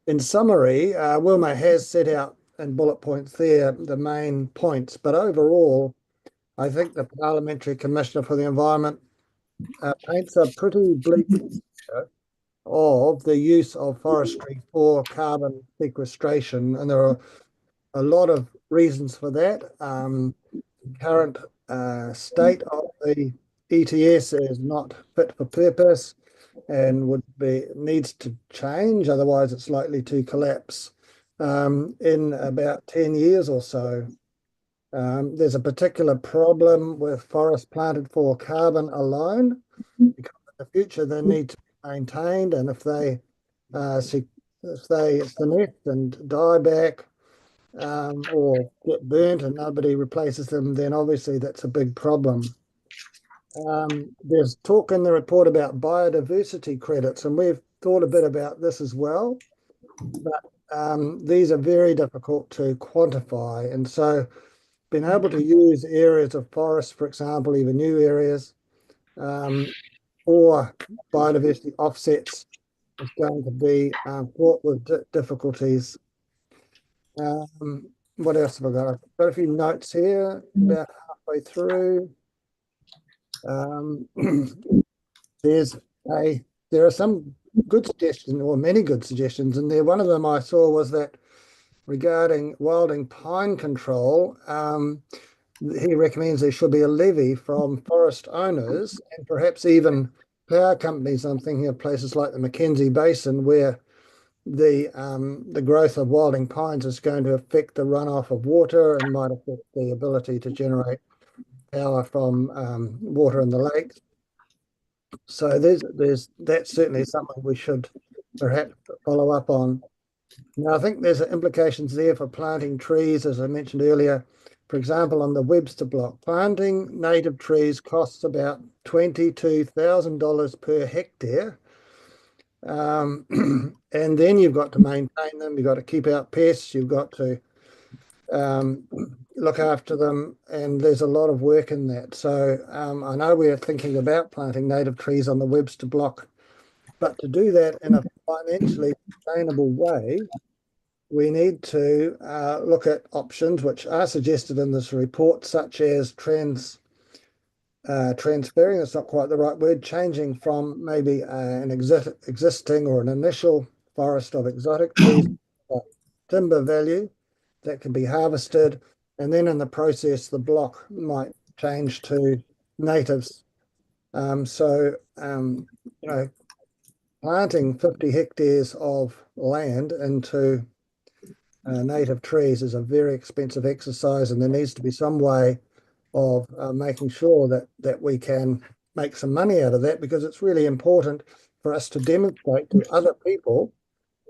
L: in summary, Wilma has set out in bullet points there the main points, but overall, I think the Parliamentary Commissioner for the Environment paints a pretty bleak picture of the use of forestry for carbon sequestration, and there are a lot of reasons for that. The current state of the ETS is not fit for purpose and needs to change, otherwise it's likely to collapse in about 10 years or so. There's a particular problem with forests planted for carbon alone, because in the future they need to be maintained, and if they senesce and die back or get burnt and nobody replaces them, then obviously that's a big problem. There's talk in the report about biodiversity credits, and we've thought a bit about this as well, but these are very difficult to quantify, and so being able to use areas of forest, for example, even new areas, or biodiversity offsets is going to be fraught with difficulties. What else have I got? I've got a few notes here about halfway through. There are some good suggestions, or many good suggestions, and there. One of them I saw was that regarding wilding pine control, he recommends there should be a levy from forest owners and perhaps even power companies. I'm thinking of places like the Mackenzie Basin, where the growth of wilding pines is going to affect the runoff of water and might affect the ability to generate power from water in the lakes. So that's certainly something we should perhaps follow up on. Now, I think there's implications there for planting trees, as I mentioned earlier. For example, on the Webster block, planting native trees costs about $22,000 per hectare. And then you've got to maintain them, you've got to keep out pests, you've got to look after them, and there's a lot of work in that. So I know we're thinking about planting native trees on the Webster block, but to do that in a financially sustainable way, we need to look at options which are suggested in this report, such as transferring, that's not quite the right word, changing from maybe an existing or an initial forest of exotic trees, timber value that can be harvested And then in the process, the block might change to natives. Planting 50 hectares of land into native trees is a very expensive exercise, and there needs to be some way of making sure that we can make some money out of that, because it's really important for us to demonstrate to other people,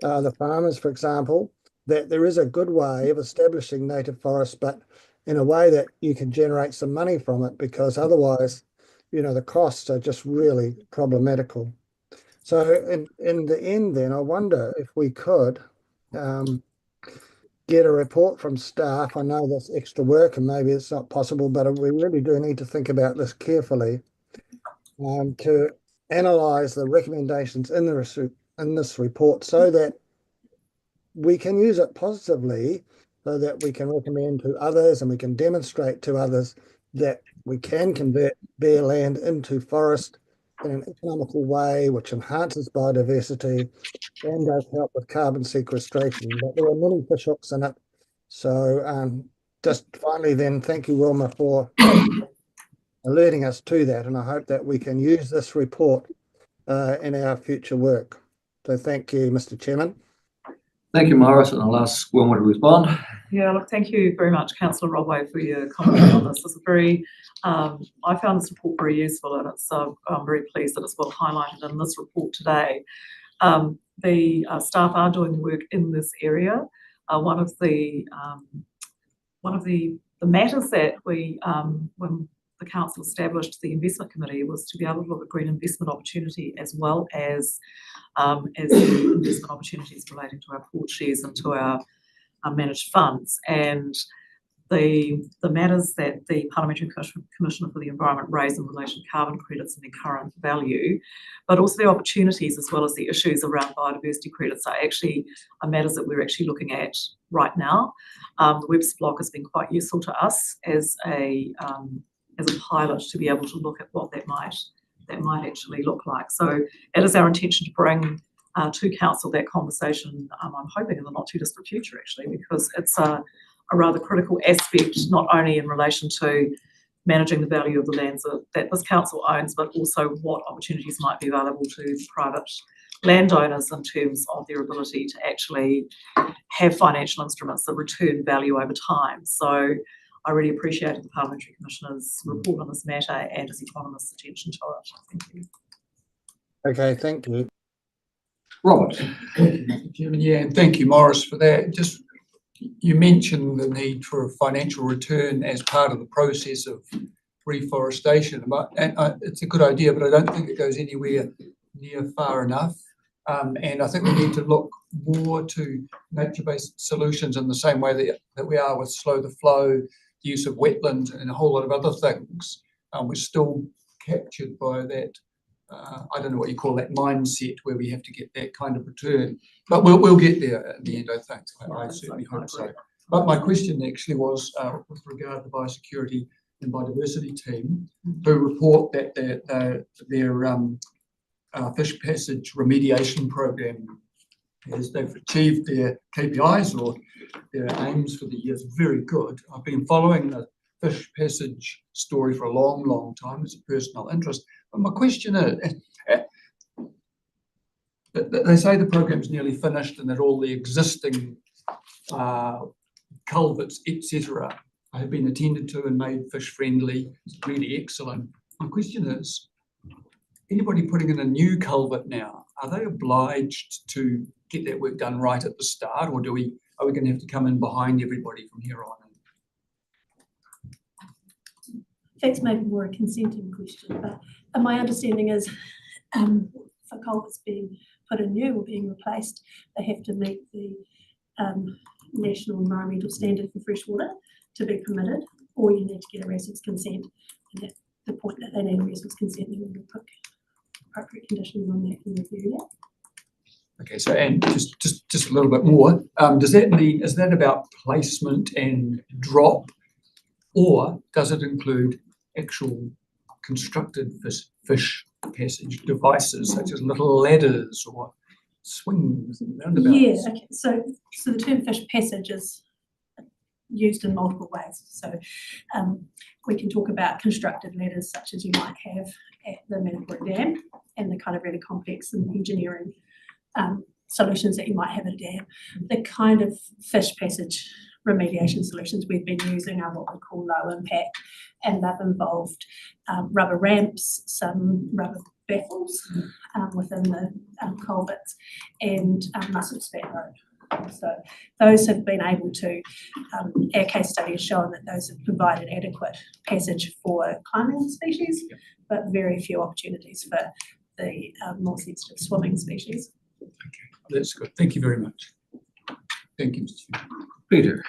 L: the farmers, for example, that there is a good way of establishing native forests, but in a way that you can generate some money from it, because otherwise, the costs are just really problematical. So in the end then, I wonder if we could get a report from staff. I know that's extra work and maybe it's not possible, but we really do need to think about this carefully to analyse the recommendations in this report so that we can use it positively, so that we can recommend to others and we can demonstrate to others that we can convert bare land into forest in an economical way which enhances biodiversity and does help with carbon sequestration. But there are many fish hooks in it. So just finally then, thank you, Wilma, for alerting us to that, and I hope that we can use this report in our future work. So thank you, Mr. Chairman.
A: Thank you, Morris, and I'll ask Wilma to respond.
K: Yeah, look, thank you very much, Councillor Rodway, for your commentary on this. It's I found this report very useful, and I'm very pleased that it's well highlighted in this report today. The staff are doing work in this area. One of the matters that we, when the council established the investment committee, was to be able to look at green investment opportunity as well as the investment opportunities relating to our port shares and to our managed funds. And the matters that the Parliamentary Commissioner for the Environment raised in relation to carbon credits and their current value, but also the opportunities as well as the issues around biodiversity credits are matters that we're actually looking at right now. The Webster block has been quite useful to us as a pilot to be able to look at what that might actually look like. So it is our intention to bring to council that conversation, I'm hoping in the not too distant future actually, because it's a rather critical aspect, not only in relation to managing the value of the lands that this council owns, but also what opportunities might be available to private landowners in terms of their ability to actually have financial instruments that return value over time. So I really appreciated the Parliamentary Commissioner's report on this matter and his economist's attention to it. Thank you.
L: Okay, thank you.
A: Robert.
D: Mr. Chairman, yeah, and thank you, Morris, for that. Just, you mentioned the need for a financial return as part of the process of reforestation, and it's a good idea, but I don't think it goes anywhere near far enough. And I think we need to look more to nature-based solutions in the same way that we are with slow the flow, the use of wetlands and a whole lot of other things. We're still captured by that, I don't know what you call that mindset, where we have to get that kind of return. But we'll get there at the end, I think. I certainly hope so. But my question actually was with regard to the biosecurity and biodiversity team, who report that their fish passage remediation program, as they've achieved their KPIs or their aims for the year, is very good. I've been following the fish passage story for a long, long time as a personal interest. But my question is, they say the program's nearly finished and that all the existing culverts, etc., have been attended to and made fish friendly. It's really excellent. My question is, anybody putting in a new culvert now, are they obliged to get that work done right at the start, or are we going to have to come in behind everybody from here on?
M: That's maybe more a consenting question, but my understanding is for culverts being put in new or being replaced, they have to meet the National Environmental Standard for Freshwater to be permitted, or you need to get a resident's consent. And at the point that they need a resident's consent, then we'll put appropriate conditions on that and review that.
D: Okay, so and just a little bit more. Does that mean, is that about placement and drop, or does it include actual constructed fish passage devices such as little ladders or swings and roundabouts?
M: Yeah, okay. So the term fish passage is used in multiple ways. So we can talk about constructed ladders such as you might have at the Manaport Dam and the kind of really complex and engineering solutions that you might have at a dam. The kind of fish passage remediation solutions we've been using are what we call low impact, and they've involved rubber ramps, some rubber baffles within the culverts, and mussel spat road. So those have been able to, our case study has shown that those have provided adequate passage for climbing species, but very few opportunities for the more sensitive swimming species.
D: That's good. Thank you very much. Thank you, Mr. Chairman.
A: Peter.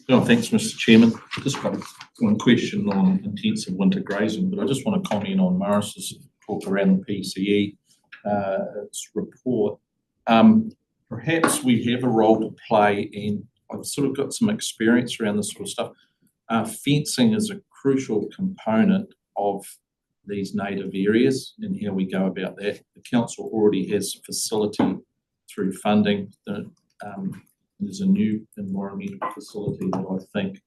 B: No, thanks, Mr. Chairman. Just got one question on intensive winter grazing, but I just want to comment on Morris's talk around the PCE, its report. Perhaps we have a role to play, and I've sort of got some experience around this sort of stuff. Fencing is a crucial component of these native areas and how we go about that. The council already has facility through funding. There's a new environmental facility that I think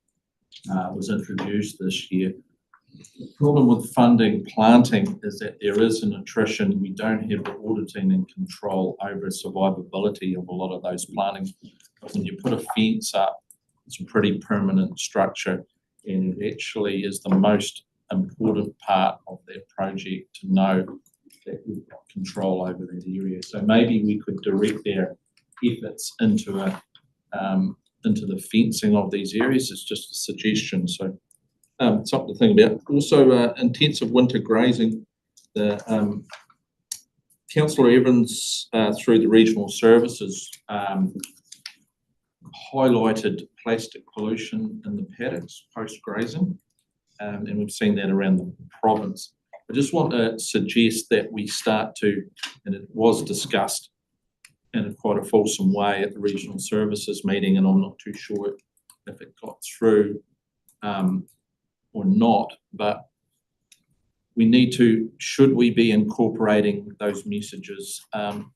B: was introduced this year. The problem with funding planting is that there is an attrition. We don't have the auditing and control over survivability of a lot of those plantings. But when you put a fence up, it's a pretty permanent structure, and it actually is the most important part of that project to know that we've got control over that area. So maybe we could direct our efforts into the fencing of these areas. It's just a suggestion. So something to think about. Also, intensive winter grazing. The Councillor Evans, through the regional services, highlighted plastic pollution in the paddocks post-grazing, and we've seen that around the province. I just want to suggest that we start to, and it was discussed in quite a fulsome way at the regional services meeting, and I'm not too sure if it got through or not, but we need to, should we be incorporating those messages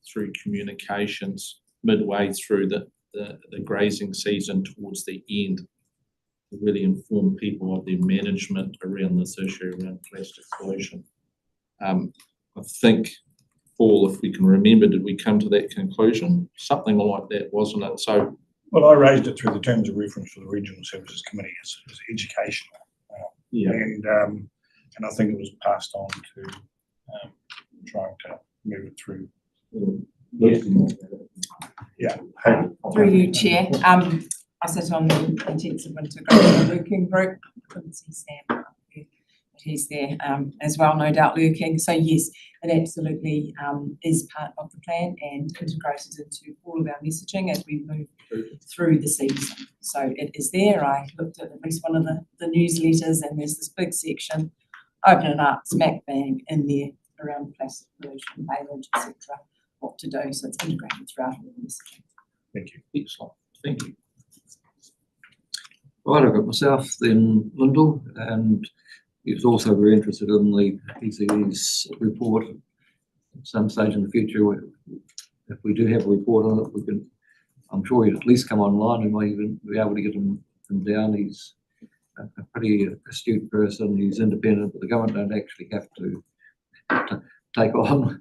B: through communications midway through the grazing season towards the end, to really inform people of their management around this issue around plastic pollution. I think, Paul, if we can remember, did we come to that conclusion? Something like that, wasn't it? So,
H: well, I raised it through the terms of reference for the Regional Services Committee as educational. And I think it was passed on to trying to move it through. Yeah.
N: Through you, Chair. I sit on the intensive winter grazing working group. I couldn't see Sam up there, but he's there as well, no doubt lurking. So yes, it absolutely is part of the plan and integrated into all of our messaging as we move through the season. So it is there. I looked at least one of the newsletters, and there's this big section, open it up, smack bang in there around plastic pollution, haylage, etc. What to do. So it's integrated throughout all the messaging.
B: Thank you. Excellent. Thank you.
A: Right, I've got myself, then Lyndall, and he was also very interested in the PCE's report. At some stage in the future, if we do have a report on it, we can, I'm sure he'd at least come online and might even be able to get him down. He's a pretty astute person. He's independent, but the government don't actually have to take on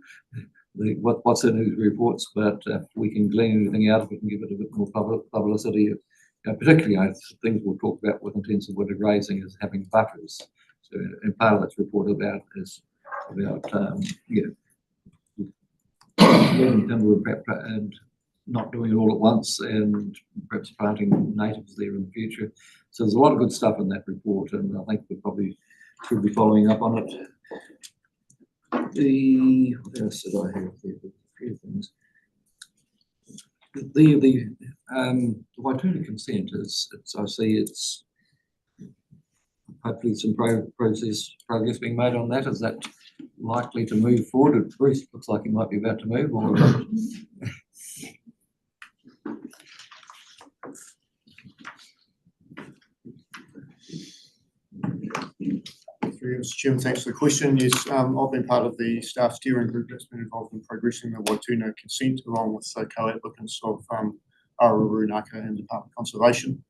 A: what's in his reports, but if we can glean anything out of it and give it a bit more publicity, particularly things we'll talk about with intensive winter grazing is having buffers. So, and part of that's reported about is about getting timber and not doing it all at once, and perhaps planting natives there in the future. So there's a lot of good stuff in that report, and I think we probably should be following up on it. What else did I have there? A few things. The Waituna consent is, I see it's hopefully some progress being made on that. Is that likely to move forward? Bruce looks like he might be about to move. Or
O: Mr. Chairman, thanks for the question. Yes, I've been part of the staff steering group that's been involved in progressing the Waituna consent, along with the co-applicants of Aruru Naka and Department of Conservation.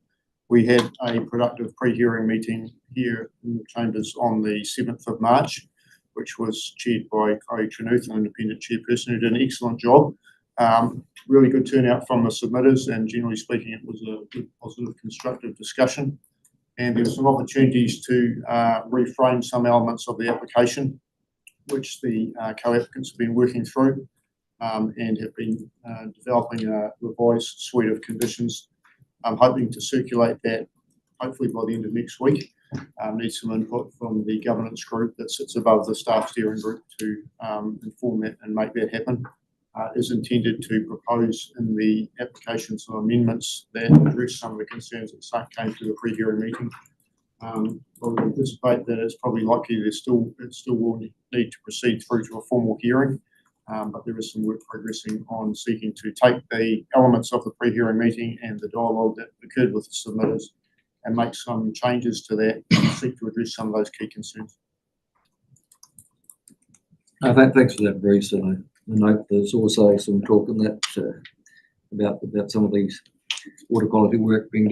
O: We had a productive pre-hearing meeting here in the chambers on the 7th of March, which was chaired by Corey Trenuth, an independent chairperson who did an excellent job. Really good turnout from the submitters, and generally speaking, it was a good, positive, constructive discussion. And there were some opportunities to reframe some elements of the application, which the co-applicants have been working through and have been developing a revised suite of conditions. I'm hoping to circulate that hopefully by the end of next week. Need some input from the governance group that sits above the staff steering group to inform that and make that happen. Is intended to propose in the application some amendments that address some of the concerns that came through the pre-hearing meeting. I would anticipate that it's probably likely it still will need to proceed through to a formal hearing, but there is some work progressing on seeking to take the elements of the pre-hearing meeting and the dialogue that occurred with the submitters and make some changes to that and seek to address some of those key concerns.
A: Thanks for that, Bruce. I note there's also some talk in that about some of these water quality work being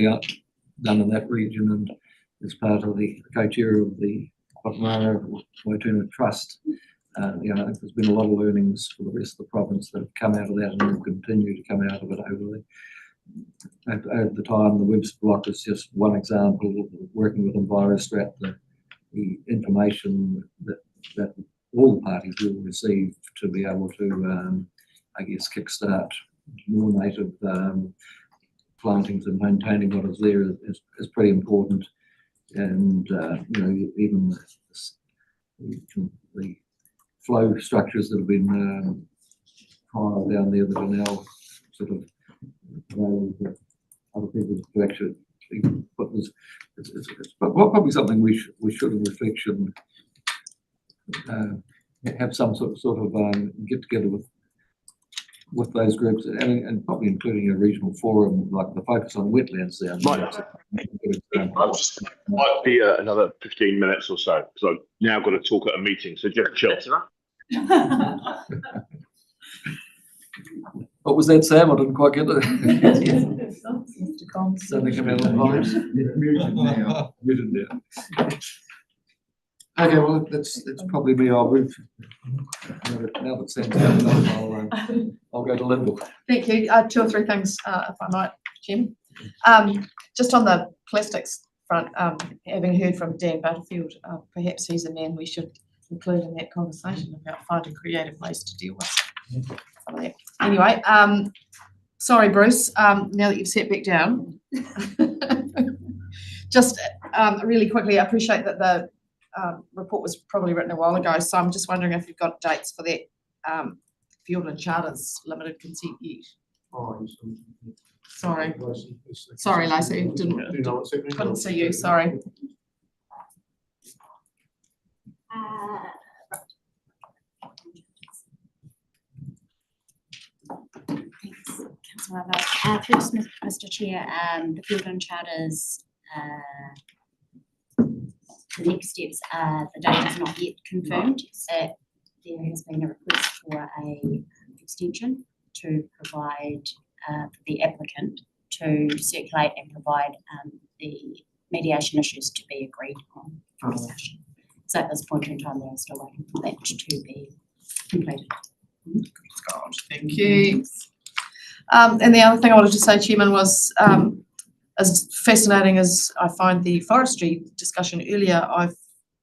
A: done in that region, and as part of the co-chair of the Waituna Trust, there's been a lot of learnings for the rest of the province that have come out of that and will continue to come out of it over the time. The Webster Block is just one example of working with Envirostrat, the information that all the parties will receive to be able to, kickstart more native plantings and maintaining what is there is pretty important. And, even the flow structures that have been trialled down there that are now sort of available for other people to actually put this. It's probably something we should in reflection have some sort of get together with those groups and probably including a regional forum like the focus on wetlands there.
P: Might be another 15 minutes or so because I've now got to talk at a meeting. So just chill.
A: What was that, Sam? I didn't quite get it. Something about the vibes. Muted now. Okay, well, that's probably me. I'll move. Now that Sam's done, I'll go to Lyndall.
I: Thank you. 2 or 3 things, if I might, Jim. Just on the plastics front, having heard from Dan Butterfield, perhaps he's a man we should include in that conversation about finding creative ways to deal with some of that. Anyway, sorry, Bruce, now that you've sat back down. Just really quickly, I appreciate that the report was probably written a while ago, so I'm just wondering if you've got dates for that Fiordland Charters limited consent yet. Sorry, Lacey, couldn't see you. Sorry.
Q: Thanks, Councillor Roberts. Through Mr. Chair, the Fiordland Charters. The next steps are the date is not yet confirmed. There has been a request for a extension to provide the applicant to circulate and provide the mediation issues to be agreed on for discussion. So at this point in time, they're still waiting for that to be completed.
I: God, thank you. And the other thing I wanted to say, Chairman, was as fascinating as I find the forestry discussion earlier, I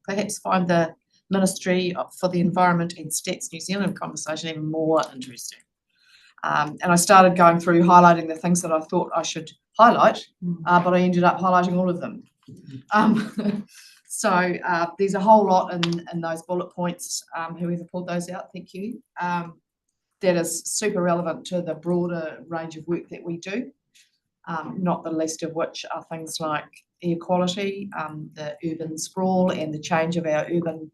I: perhaps find the Ministry for the Environment and Stats New Zealand conversation even more interesting. And I started going through highlighting the things that I thought I should highlight, but I ended up highlighting all of them. So there's a whole lot in those bullet points. Whoever pulled those out, thank you. That is super relevant to the broader range of work that we do, not the least of which are things like air quality, the urban sprawl and the change of our urban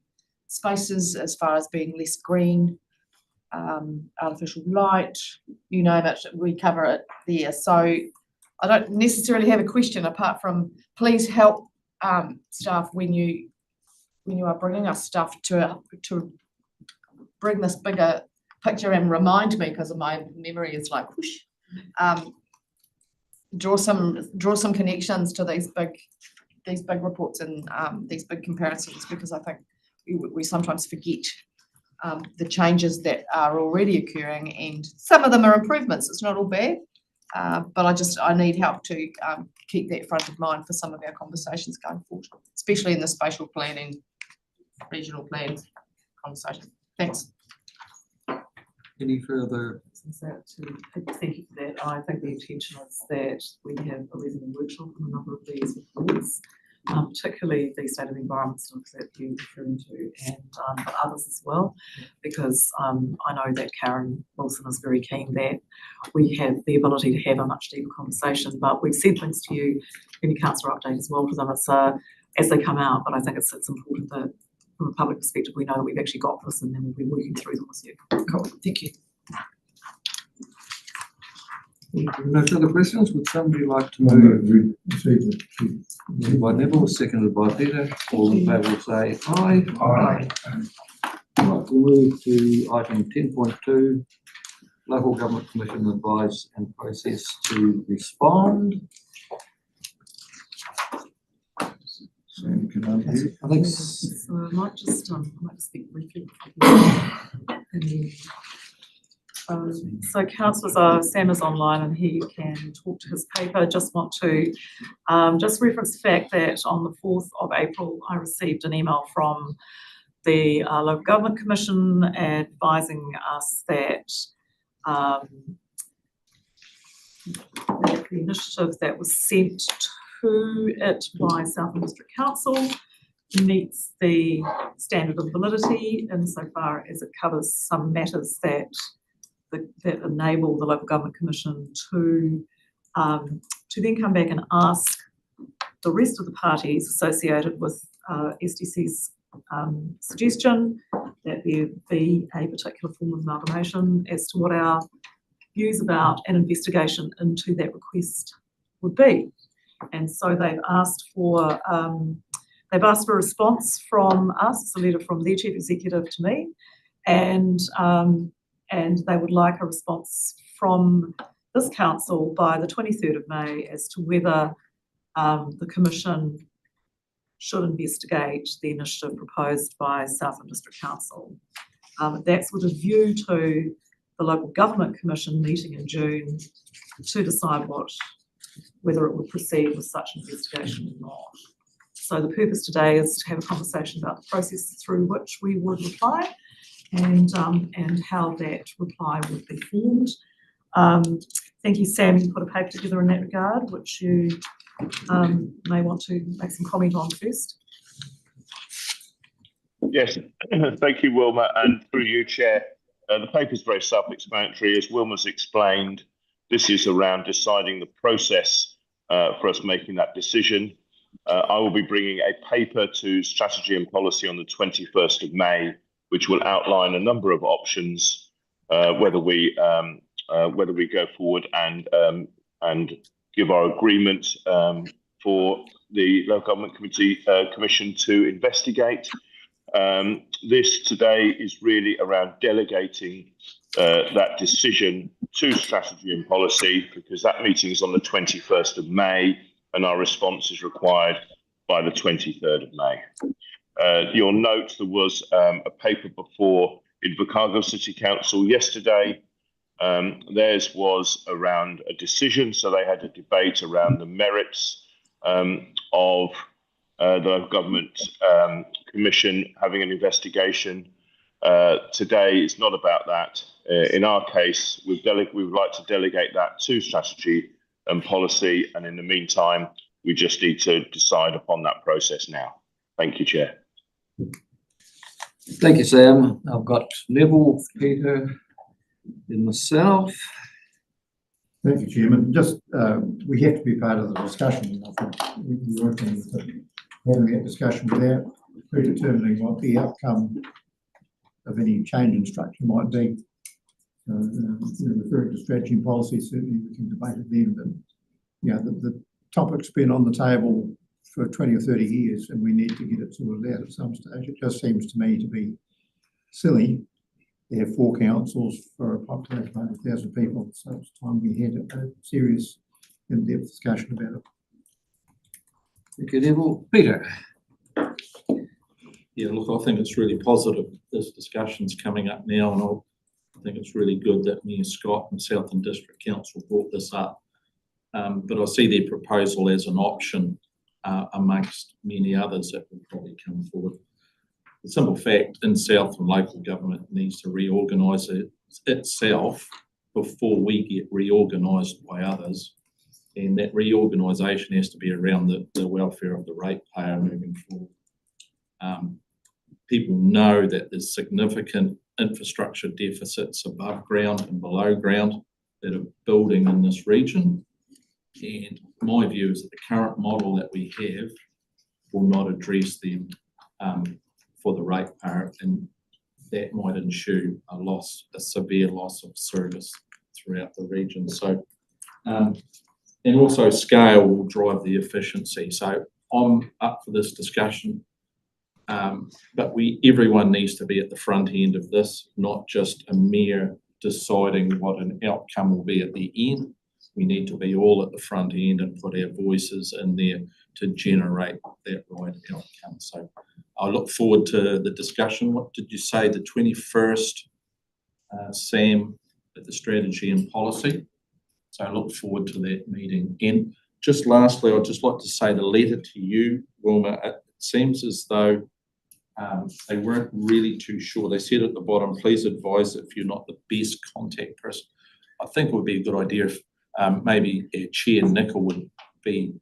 I: spaces as far as being less green, artificial light, you name it, we cover it there. So I don't necessarily have a question apart from please help staff when you are bringing us stuff to bring this bigger picture and remind me, because my memory is like whoosh. draw some connections to these big reports and these big comparisons, because I think we sometimes forget the changes that are already occurring, and some of them are improvements. It's not all bad, but I need help to keep that front of mind for some of our conversations going forward, especially in the spatial planning, regional plans conversation. Thanks.
A: Any further?
K: Thank you for that. I think the intention is that we have a reasonable workshop on a number of these reports, particularly the state of the environment stuff that you're referring to, and but others as well, because I know that Karen Wilson is very keen that we have the ability to have a much deeper conversation. But we've said things to you in your councillor update as well for them. It's as they come out, but I think it's important that from a public perspective we know that we've actually got this, and then we'll be working through them with you. Cool. Thank you.
A: No further questions? Would somebody like to move? Moved by Neville, seconded by Peter. All in favour will say aye. Aye. Right, we'll move to item 10.2, Local Government Commission advice and process to respond. Sam, can I think
K: So I might just speak briefly. So councillors, Sam is online and he can talk to his paper. Just want to just reference the fact that on the 4th of April, I received an email from the Local Government Commission advising us that the initiative that was sent to it by Southland District Council meets the standard of validity insofar as it covers some matters that enable the Local Government Commission to then come back and ask the rest of the parties associated with SDC's suggestion that there be a particular form of amalgamation as to what our views about an investigation into that request would be. And so they've asked for a response from us. It's a letter from their chief executive to me, and they would like a response from this council by the 23rd of May as to whether the Commission should investigate the initiative proposed by Southland District Council. That's with a view to the Local Government Commission meeting in June to decide whether it would proceed with such an investigation or not. So the purpose today is to have a conversation about the process through which we would reply and how that reply would be formed. Thank you, Sam. You put a paper together in that regard, which you may want to make some comment on first.
P: Yes, thank you, Wilma, and through you, Chair. The paper is very self-explanatory. As Wilma's explained, this is around deciding the process for us making that decision. I will be bringing a paper to Strategy and Policy on the 21st of May, which will outline a number of options, whether we go forward and give our agreement for the Local Government Commission to investigate. This today is really around delegating that decision to Strategy and Policy, because that meeting is on the 21st of May and our response is required by the 23rd of May. You'll note there was a paper before Invercargill City Council yesterday. Theirs was around a decision, so they had a debate around the merits of the Local Government Commission having an investigation. Today is not about that. In our case, we would like to delegate that to Strategy and Policy, and in the meantime, we just need to decide upon that process now. Thank you, Chair.
A: Thank you, Sam. I've got Neville, Peter, and myself.
J: Thank you, Chairman. Just, we have to be part of the discussion. I think we weren't having that discussion without predetermining what the outcome of any change in structure might be. Referring to strategy and policy, certainly we can debate it then, but yeah, the topic's been on the table for 20 or 30 years and we need to get it sorted out at some stage. It just seems to me to be silly to have 4 councils for a population of 100,000 people. So it's time we had a serious
F: in-depth discussion about it.
A: Thank you, Neville. Peter?
B: Yeah, look, I think it's really positive this discussion's coming up now, and I think it's really good that Mayor Scott and Southern District Council brought this up. But I see their proposal as an option amongst many others that will probably come forward. The simple fact, in Southland local government needs to reorganise itself before we get reorganised by others. And that reorganisation has to be around the welfare of the ratepayer moving forward. People know that there's significant infrastructure deficits above ground and below ground that are building in this region. And my view is that the current model that we have will not address them for the ratepayer, and that might ensue a severe loss of service throughout the region. So, and also scale will drive the efficiency. So I'm up for this discussion, but everyone needs to be at the front end of this, not just a mere deciding what an outcome will be at the end. We need to be all at the front end and put our voices in there to generate that right outcome. So I look forward to the discussion. What did you say, the 21st, Sam, at the strategy and policy? So I look forward to that meeting. And just lastly, I'd just like to say the letter to you, Wilma, it seems as though they weren't really too sure. They said at the bottom, please advise if you're not the best contact person. I think it would be a good idea if maybe Chair Nicol would be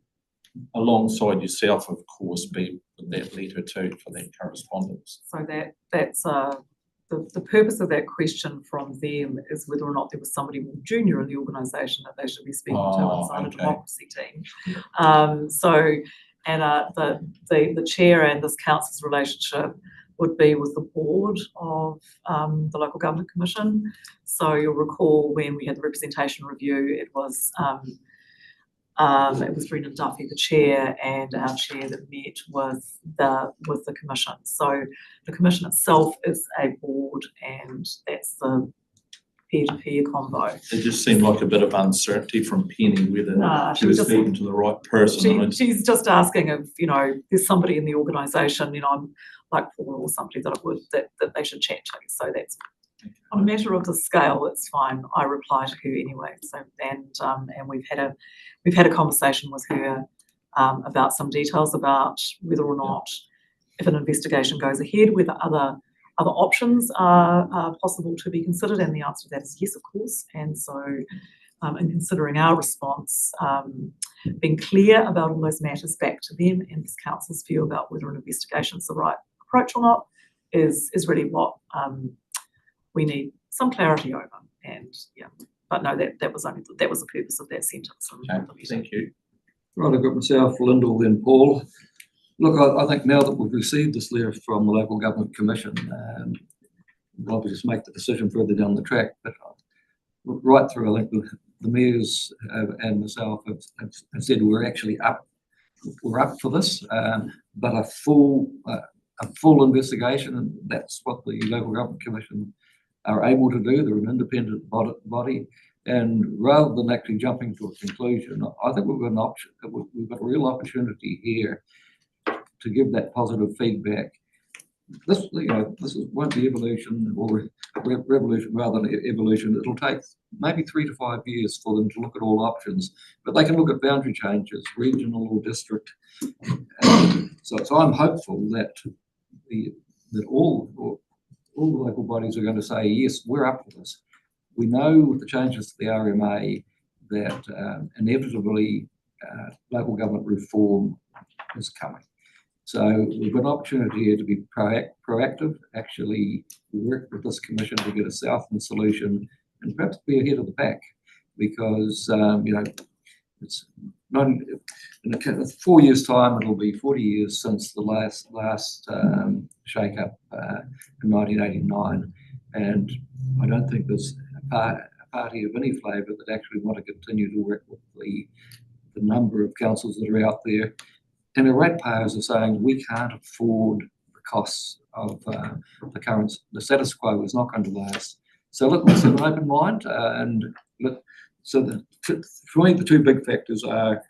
B: alongside yourself, of course, be with that letter too for that correspondence.
K: So that's the purpose of that question from them is whether or not there was somebody more junior in the organisation that they should be speaking to inside a democracy team. The chair and this council's relationship would be with the board of the Local Government Commission. So you'll recall when we had the representation review, it was Brendan Duffy, the chair, and our chair that met with the commission. So the commission itself is a board, and that's the peer-to-peer convo.
B: It just seemed like a bit of uncertainty from Penny whether she was speaking to the right person.
K: She's just asking if, there's somebody in the organisation, like Paul or somebody that they should chat to. So that's on a matter of the scale, it's fine. I reply to her anyway. So and we've had a conversation with her about some details about whether or not, if an investigation goes ahead, whether other options are possible to be considered, and the answer to that is yes, of course. And so in considering our response, being clear about all those matters back to them and this council's view about whether an investigation is the right approach or not is really what we need some clarity over. And but no, that was the purpose of that sentence.
B: Okay, thank you.
A: Right, I've got myself, Lyndall, then Paul. Look, I think now that we've received this letter from the Local Government Commission, we'll obviously make the decision further down the track, but right through, I think the mayors and myself have said we're actually up for this, but a full investigation, and that's what the Local Government Commission are able to do. They're an independent body, and rather than actually jumping to a conclusion, I think we've got an option. We've got a real opportunity here to give that positive feedback. This won't be evolution or revolution rather than evolution. It'll take maybe 3 to 5 years for them to look at all options, but they can look at boundary changes, regional or district. So I'm hopeful that all the local bodies are going to say, yes, we're up for this. We know with the changes to the RMA that inevitably local government reform is coming. So we've got an opportunity here to be proactive, actually work with this commission to get a Southland solution and perhaps be ahead of the pack, because it's not in 4 years' time. It'll be 40 years since the last shake-up in 1989, and I don't think there's a party of any flavour that actually want to continue to work with the number of councils that are out there. And the ratepayers are saying we can't afford the costs of the status quo is not going to last. So look, let's have an open mind and So for me, the two big factors are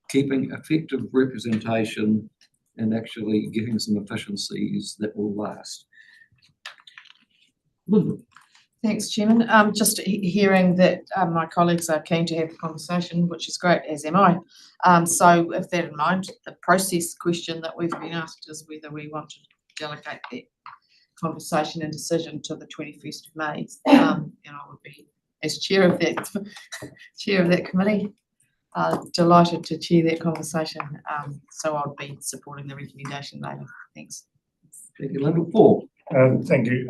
A: keeping effective representation and actually getting some efficiencies that will last.
I: Thanks, Chairman. Just hearing that my colleagues are keen to have the conversation, which is great, as am I. So with that in mind, the process question that we've been asked is whether we want to delegate that conversation and decision to the 21st of May. And I would be, as chair of that committee, delighted to chair that conversation. So I'll be supporting the recommendation later. Thanks.
A: Thank you, Lyndall. Paul.
H: Thank you.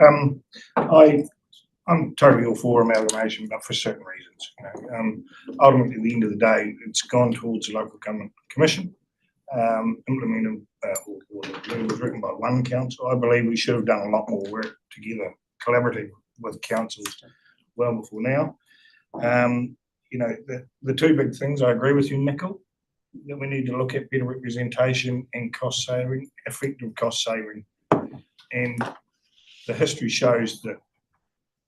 H: I'm totally all for amalgamation, but for certain reasons. Ultimately, at the end of the day, it's gone towards a local government commission, implemented or it was written by one council. I believe we should have done a lot more work together, collaborative with councils well before now. The two big things, I agree with you, Nicole, that we need to look at better representation and cost saving, effective cost saving. And the history shows that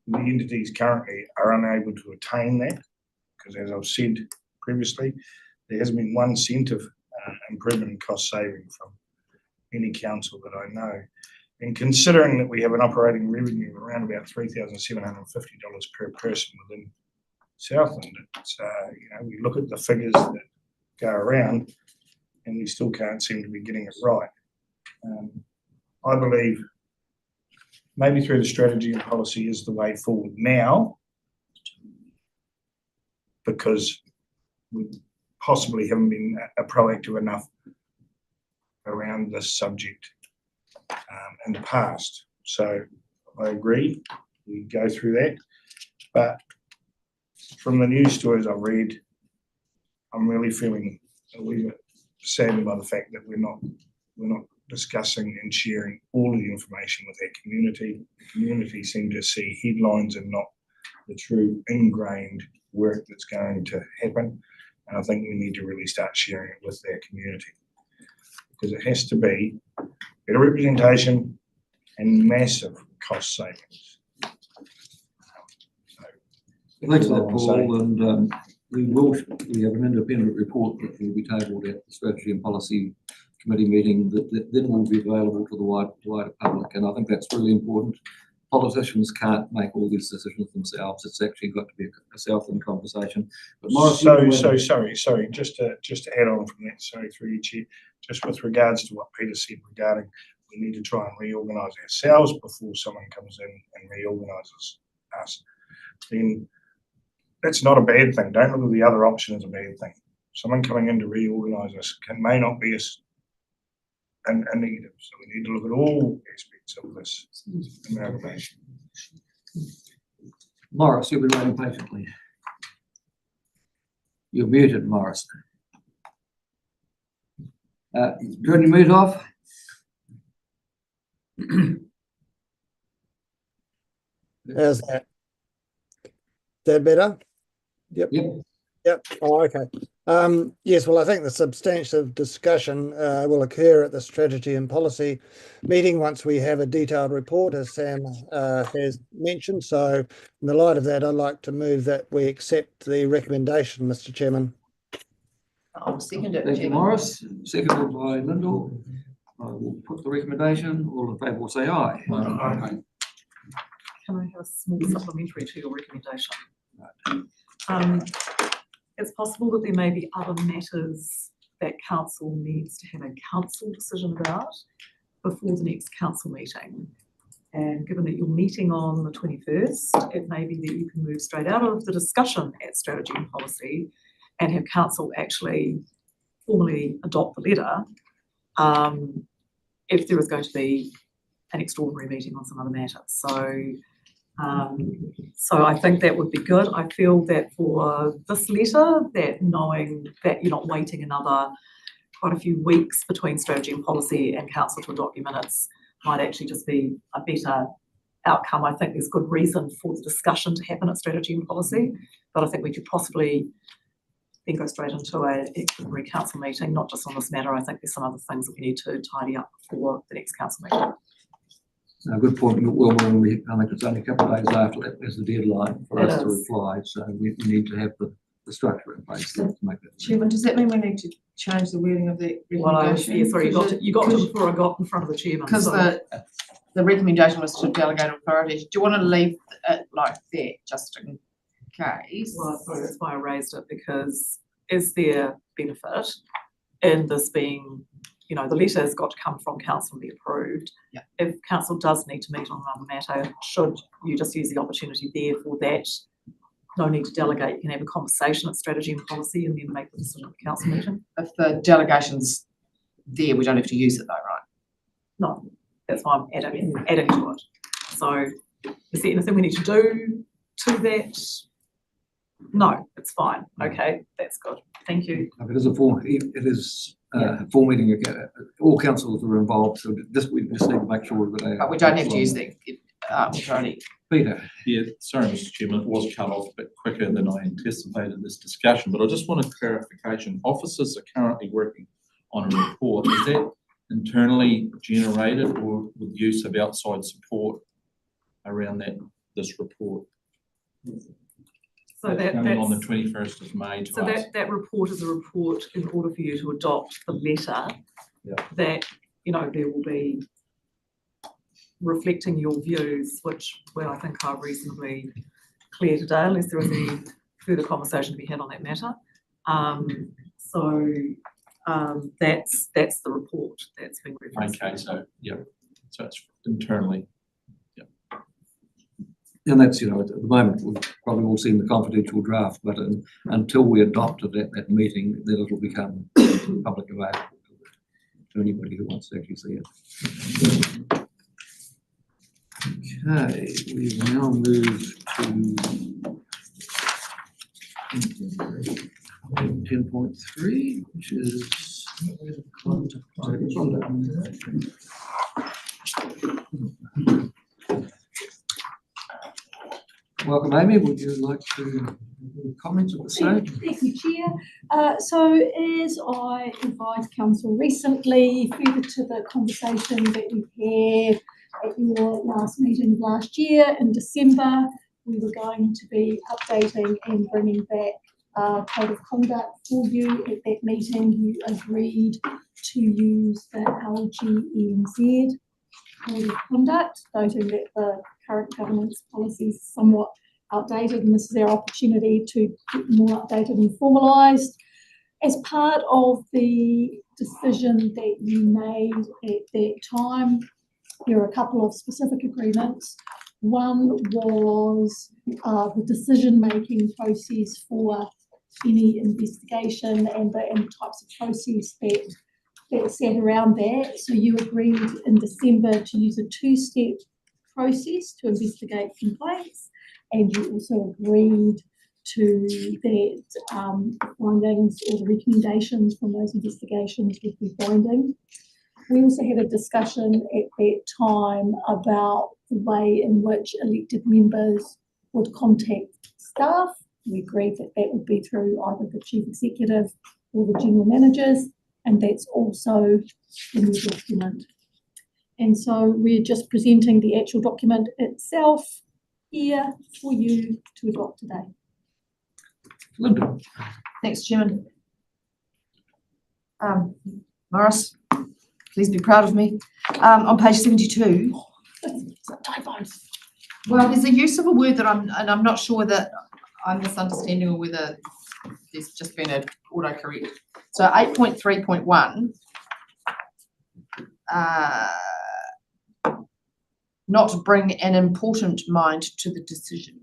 H: the entities currently are unable to attain that, because as I've said previously, there hasn't been 1 cent of improvement in cost saving from any council that I know. And considering that we have an operating revenue of around about $3,750 per person within Southland, it's, we look at the figures that go around and we still can't seem to be getting it right. I believe maybe through the strategy and policy is the way forward now, because we possibly haven't been proactive enough around this subject in the past. So I agree, we go through that. But from the news stories I've read, I'm really feeling a wee bit saddened by the fact that we're not discussing and sharing all of the information with our community. The community seem to see headlines and not the true ingrained work that's going to happen. And I think we need to really start sharing it with our community, because it has to be better representation and massive cost savings.
A: Thanks for that, Paul. And we have an independent report that will be tabled at the Strategy and Policy Committee meeting that then will be available to the wider public. And I think that's really important. Politicians can't make all these decisions themselves. It's actually got to be a Southland conversation. But Morris,
H: sorry, just to add on from that, sorry, through you, Chair, just with regards to what Peter said regarding we need to try and reorganise ourselves before someone comes in and reorganises us, then that's not a bad thing. Don't look at the other option as a bad thing. Someone coming in to reorganise us may not be a negative. So we need to look at all aspects of this amalgamation.
A: Morris, you've been waiting patiently. You're muted, Morris. Turn your mute off.
L: How's that? Is that better? Yep. Yep. Oh, okay. Yes, well, I think the substantive discussion will occur at the Strategy and Policy meeting once we have a detailed report, as Sam has mentioned. So in the light of that, I'd like to move that we accept the recommendation, Mr. Chairman.
I: I'll second it,
A: Thank you,
I: Chairman.
A: Morris. Seconded by Lyndall. I will put the recommendation. All in favour will say aye.
K: Can I have a small supplementary to your recommendation? It's possible that there may be other matters that council needs to have a council decision about before the next council meeting. And given that you're meeting on the 21st, it may be that you can move straight out of the discussion at Strategy and Policy and have council actually formally adopt the letter if there is going to be an extraordinary meeting on some other matter. So I think that would be good. I feel that for this letter, that knowing that you're not waiting quite a few weeks between Strategy and Policy and council to adopt your minutes might actually just be a better outcome. I think there's good reason for the discussion to happen at Strategy and Policy, but I think we could possibly then go straight into an extraordinary council meeting, not just on this matter. I think there's some other things that we need to tidy up before the next council meeting.
A: Good point. Well, I think it's only a couple of days after that there's the deadline for us to reply. So we need to have the the structure in place to make it.
I: Chairman, does that mean we need to change the wording of the
K: Well,
I: recommendation?
K: yeah, sorry, you got to before I got in front of the chairman.
I: Because
K: so-
I: the recommendation was to delegate authority. Do you want to leave it like that, just in case?
K: Well, sorry, that's why I raised it, because is there benefit in this being, you know, the letter has got to come from council and be approved.
I: Yeah.
K: If council does need to meet on another matter, should you just use the opportunity there for that? No need to delegate, you can have a conversation at strategy and policy and then make the decision at the council meeting.
I: If the delegation's there, we don't have to use it though, right?
K: No, that's why I'm adding to it. So is there anything we need to do to that? No, it's fine. Okay, that's good. Thank you.
A: It is a full meeting again. All councils are involved, so we just need to make sure we've got a.
I: But we don't have to use the majority.
A: Peter.
B: Yeah, sorry, Mr. Chairman, it was cut off a bit quicker than I anticipated this discussion, but I just wanted clarification. Officers are currently working on a report. Is that internally generated or with use of outside support around this report?
K: So that,
B: Coming on the
K: that's,
B: 21st of May to
K: so
B: us.
K: that report is a report in order for you to adopt the letter
B: Yeah.
K: that, you know, there will be reflecting your views, which, well, I think are reasonably clear today, unless there is any further conversation to be had on that matter. That's the report that's been referenced.
B: Okay, so, yeah, so it's internally.
A: And that's, you know, at the moment, we've probably all seen the confidential draft, but until we adopt it at that meeting, then it'll become public available to anybody who wants to actually see it. Okay, we now move to 10.3, which is welcome, Amy. Would you like to comment at the stage?
M: Thank you, Chair. So as I advised council recently, further to the conversation that we had at your last meeting last year in December, we were going to be updating and bringing back a code of conduct for you. At that meeting, you agreed to use the LGNZ code of conduct, noting that the current governance policy is somewhat outdated, and this is our opportunity to get more updated and formalised. As part of the decision that you made at that time, there are a couple of specific agreements. One was the decision-making process for any investigation and the types of process that sat around that. So you agreed in December to use a two-step process to investigate complaints, and you also agreed to that findings or the recommendations from those investigations would be binding. We also had a discussion at that time about the way in which elected members would contact staff. We agreed that that would be through either the chief executive or the general managers, and that's also in the document. And so we're just presenting the actual document itself here for you to adopt today.
A: Linda.
I: Thanks, Chairman. Morris, please be proud of me. On page 72.
M: Typos.
I: Well, there's a use of a word that I'm not sure that I'm misunderstanding or whether there's just been an autocorrect. So 8.3.1, not bring an important mind to the decision.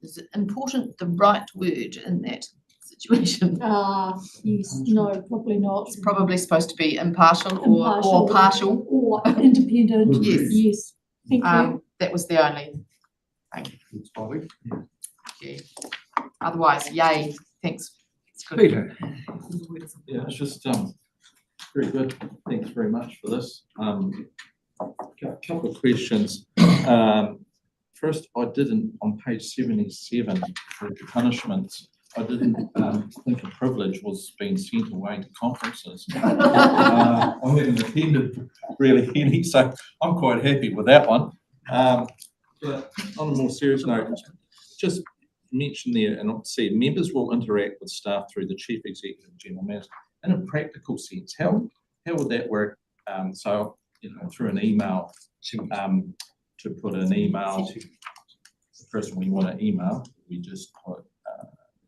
I: Is it important the right word in that situation?
M: Yes, no, probably not.
I: It's probably supposed to be impartial or partial.
M: Or independent.
I: Yes.
M: Yes. Thank you.
I: That was the only thing. Yeah. Otherwise, yay, thanks. It's good.
A: Peter.
B: Yeah, it's just very good. Thanks very much for this. A couple of questions. First, I didn't, on page 77, for the punishments, I didn't think a privilege was being sent away to conferences. I haven't attended really any, so I'm quite happy with that one. But on a more serious note, just mentioned there, and obviously members will interact with staff through the chief executive and general manager. In a practical sense, how would that work? So, through an email, to put an email to the person we want to email, we just put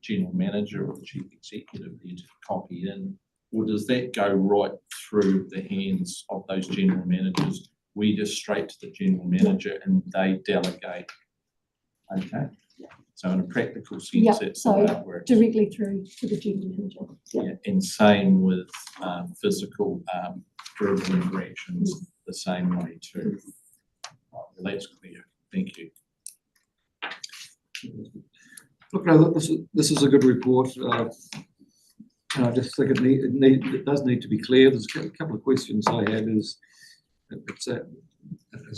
B: general manager or the chief executive there to copy in, or does that go right through the hands of those general managers? We just straight to the general manager and they delegate. Okay. So in a practical sense, that's the way it works.
M: Directly through to the general manager.
B: Yeah, and same with physical verbal interactions, the same way too. Well, that's clear. Thank you.
A: Look, this is a good report. And I just think it does need to be clear. There's a couple of questions I had. It's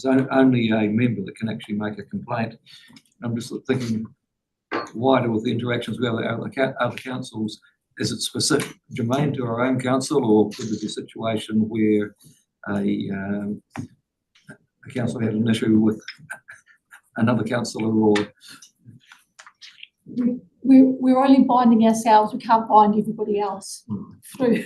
A: only a member that can actually make a complaint. I'm just thinking wider with the interactions with other councils. Is it specific, germane to our own council, or could there be a situation where a council had an issue with another councillor, or
M: we're only binding ourselves. We can't bind everybody else through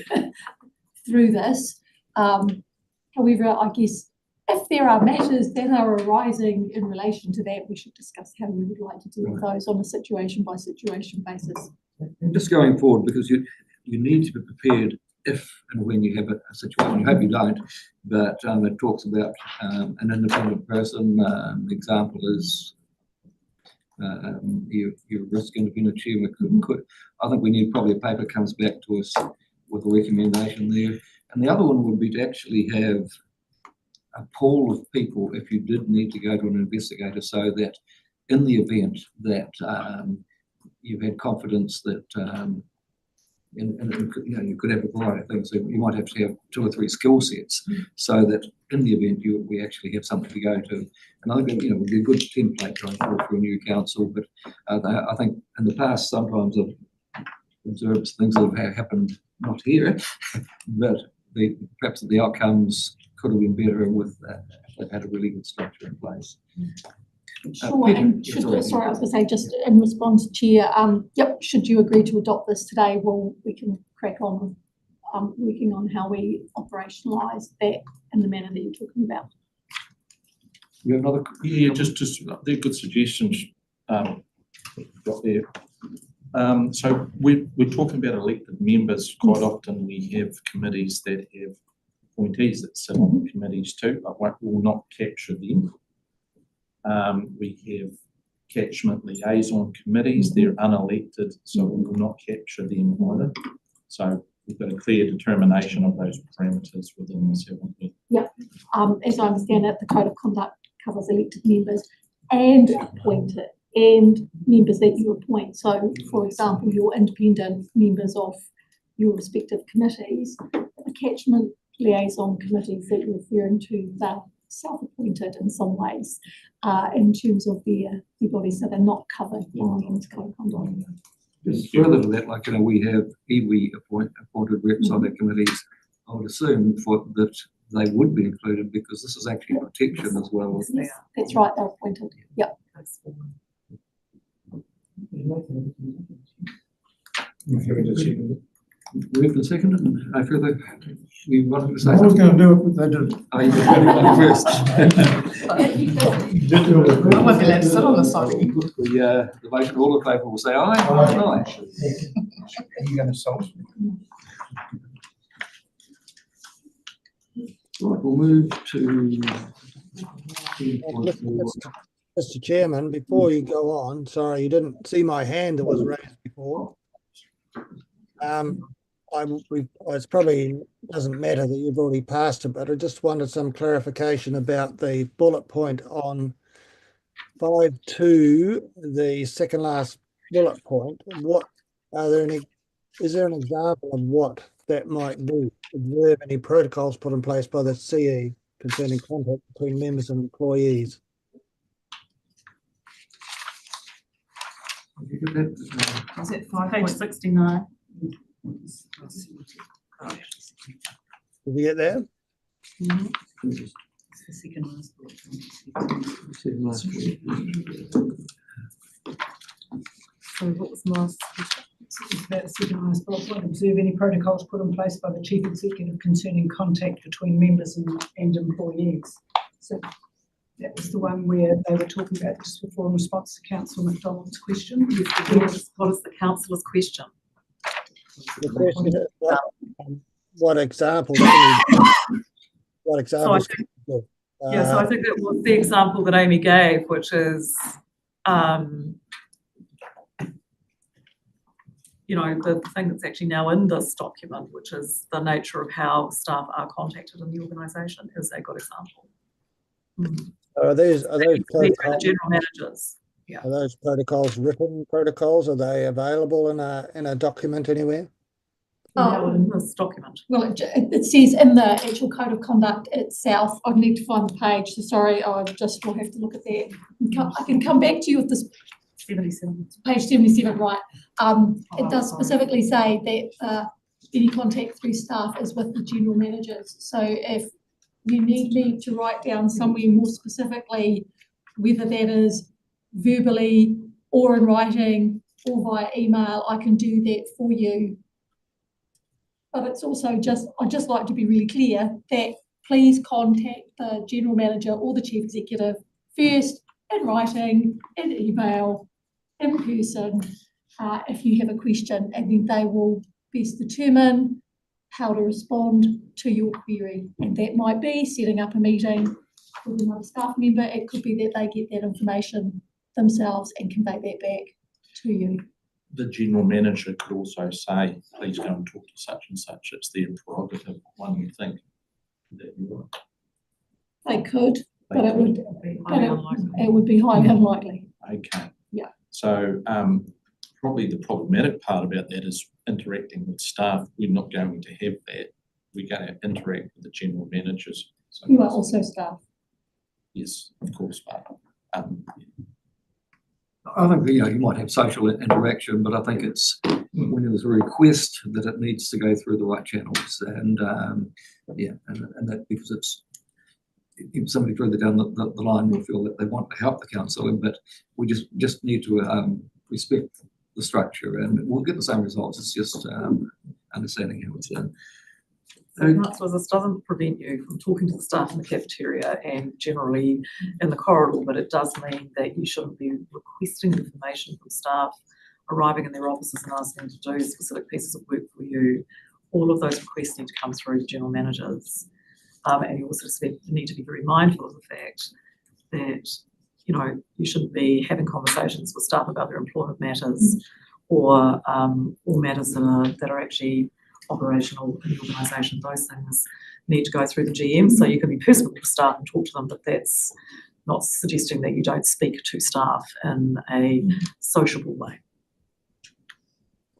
M: this. However, I guess if there are matters that are arising in relation to that, we should discuss how we would like to deal with those on a situation by situation basis.
A: And just going forward, because you need to be prepared if and when you have a situation. I hope you don't, but it talks about an independent person. The example is your risk independent chairman could. I think we need probably a paper comes back to us with a recommendation there. And the other one would be to actually have a pool of people if you did need to go to an investigator, so that in the event that you've had confidence that you could have a variety of things. So you might have to have 2 or 3 skill sets, so that in the event we actually have something to go to. And I think would be a good template going forward for a new council. But I think in the past sometimes I've observed things that have happened, not here, but perhaps the outcomes could have been better with if they've had a really good structure in place.
M: Sure, and sorry, I was going to say, just in response, Chair, yep, should you agree to adopt this today, well, we can crack on with working on how we operationalise that in the manner that you're talking about.
A: You have another?
B: Yeah, just they're good suggestions got there. So we're talking about elected members. Quite often we have committees that have appointees that sit on the committees too, but will not capture them. We have catchment liaison committees, they're unelected, so we will not capture them either. So we've got a clear determination of those parameters within this, haven't we?
M: Yep. As I understand it, the Code of Conduct covers elected members and appointed and members that you appoint. So, for example, your independent members of your respective committees, the catchment liaison committees that you're referring to, they're self-appointed in some ways in terms of their bodies, so they're not covered by the Code of Conduct.
A: Just further to that, like we have iwi appointed reps on their committees. I would assume that they would be included because this is actually protection as well.
M: Yes, that's right, they're appointed. Yep.
A: Moved and seconded. I feel that we wanted to say.
F: I was going to do it, but they didn't.
A: Oh, you did first.
I: I won't be allowed to sit on the side.
A: The motion, all in favour will say aye. Aye.
F: Are you going to solve it?
A: Right, we'll move to.
L: Mr. Chairman, before you go on, sorry, you didn't see my hand that was raised before. It probably doesn't matter that you've already passed it, but I just wanted some clarification about the bullet point on 5.2, the second last bullet point. Is there an example of what that might be? Observe any protocols put in place by the CE concerning contact between members and employees?
K: Is it page 69?
L: Did you get that?
K: It's the second last bullet. So what was the last?
R: That second last bullet point, observe any protocols put in place by the chief executive concerning contact between members and employees. So that was the one where they were talking about just before in response to Councillor McDonald's question.
K: What is the councillor's question?
L: The question is, what example? What example?
K: Yeah, so I think that was the example that Amy gave, which is, the thing that's actually now in this document, which is the nature of how staff are contacted in the organisation, is a good example.
L: Are those
K: protocols, general managers? Yeah.
L: Are those protocols written protocols? Are they available in a document anywhere?
K: In this document.
S: Well, it says in the actual code of conduct itself. I'd need to find the page. So sorry, I just will have to look at that. I can come back to you with this.
K: 77.
S: Page 77, right. It does specifically say that any contact through staff is with the general managers. So if you need me to write down somewhere more specifically, whether that is verbally or in writing or via email, I can do that for you. But it's also I'd just like to be really clear that please contact the general manager or the chief executive first in writing, in email, in person, if you have a question, and then they will best determine how to respond to your query. And that might be setting up a meeting with another staff member. It could be that they get that information themselves and convey that back to you.
B: The general manager could also say, please go and talk to such and such. It's their prerogative, one would think. That you would.
S: They could, but it would be highly unlikely.
B: Okay.
S: Yeah.
B: So probably the problematic part about that is interacting with staff. We're not going to have that. We're going to interact with the general managers. So
S: You are also staff.
B: yes, of course, but
A: I think, you might have social interaction, but I think it's when there's a request that it needs to go through the right channels, and and that because it's if somebody further down the line will feel that they want to help the council, but we just need to respect the structure, and we'll get the same results. It's just understanding how it's done.
K: So councillors, this doesn't prevent you from talking to the staff in the cafeteria and generally in the corridor, but it does mean that you shouldn't be requesting information from staff arriving in their offices and asking them to do specific pieces of work for you. All of those requests need to come through the general managers. And you also need to be very mindful of the fact that, you shouldn't be having conversations with staff about their employment matters or matters that are actually operational in the organisation. Those things need to go through the GM. So you can be personal with staff and talk to them, but that's not suggesting that you don't speak to staff in a sociable way.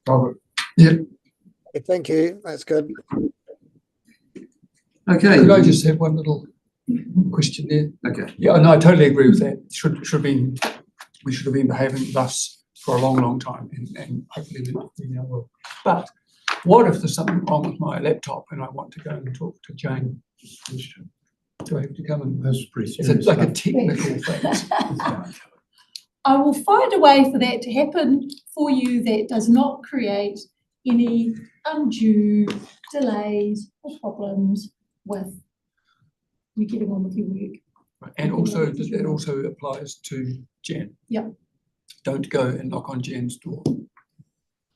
D: Robert. Yeah.
L: Thank you. That's good.
A: Okay.
D: Could I just have one little question there?
A: Okay.
D: Yeah, no, I totally agree with that. We should have been behaving thus for a long, long time, and hopefully we now will. But what if there's something wrong with my laptop and I want to go and talk to Jane? Do I have to come and?
O: That's pretty
D: Is
O: serious
D: it like a
O: stuff.
D: technical thing?
S: I will find a way for that to happen for you that does not create any undue delays or problems with you getting on with your work.
D: And also, that also applies to Jan.
S: Yep.
D: Don't go and knock on Jan's door.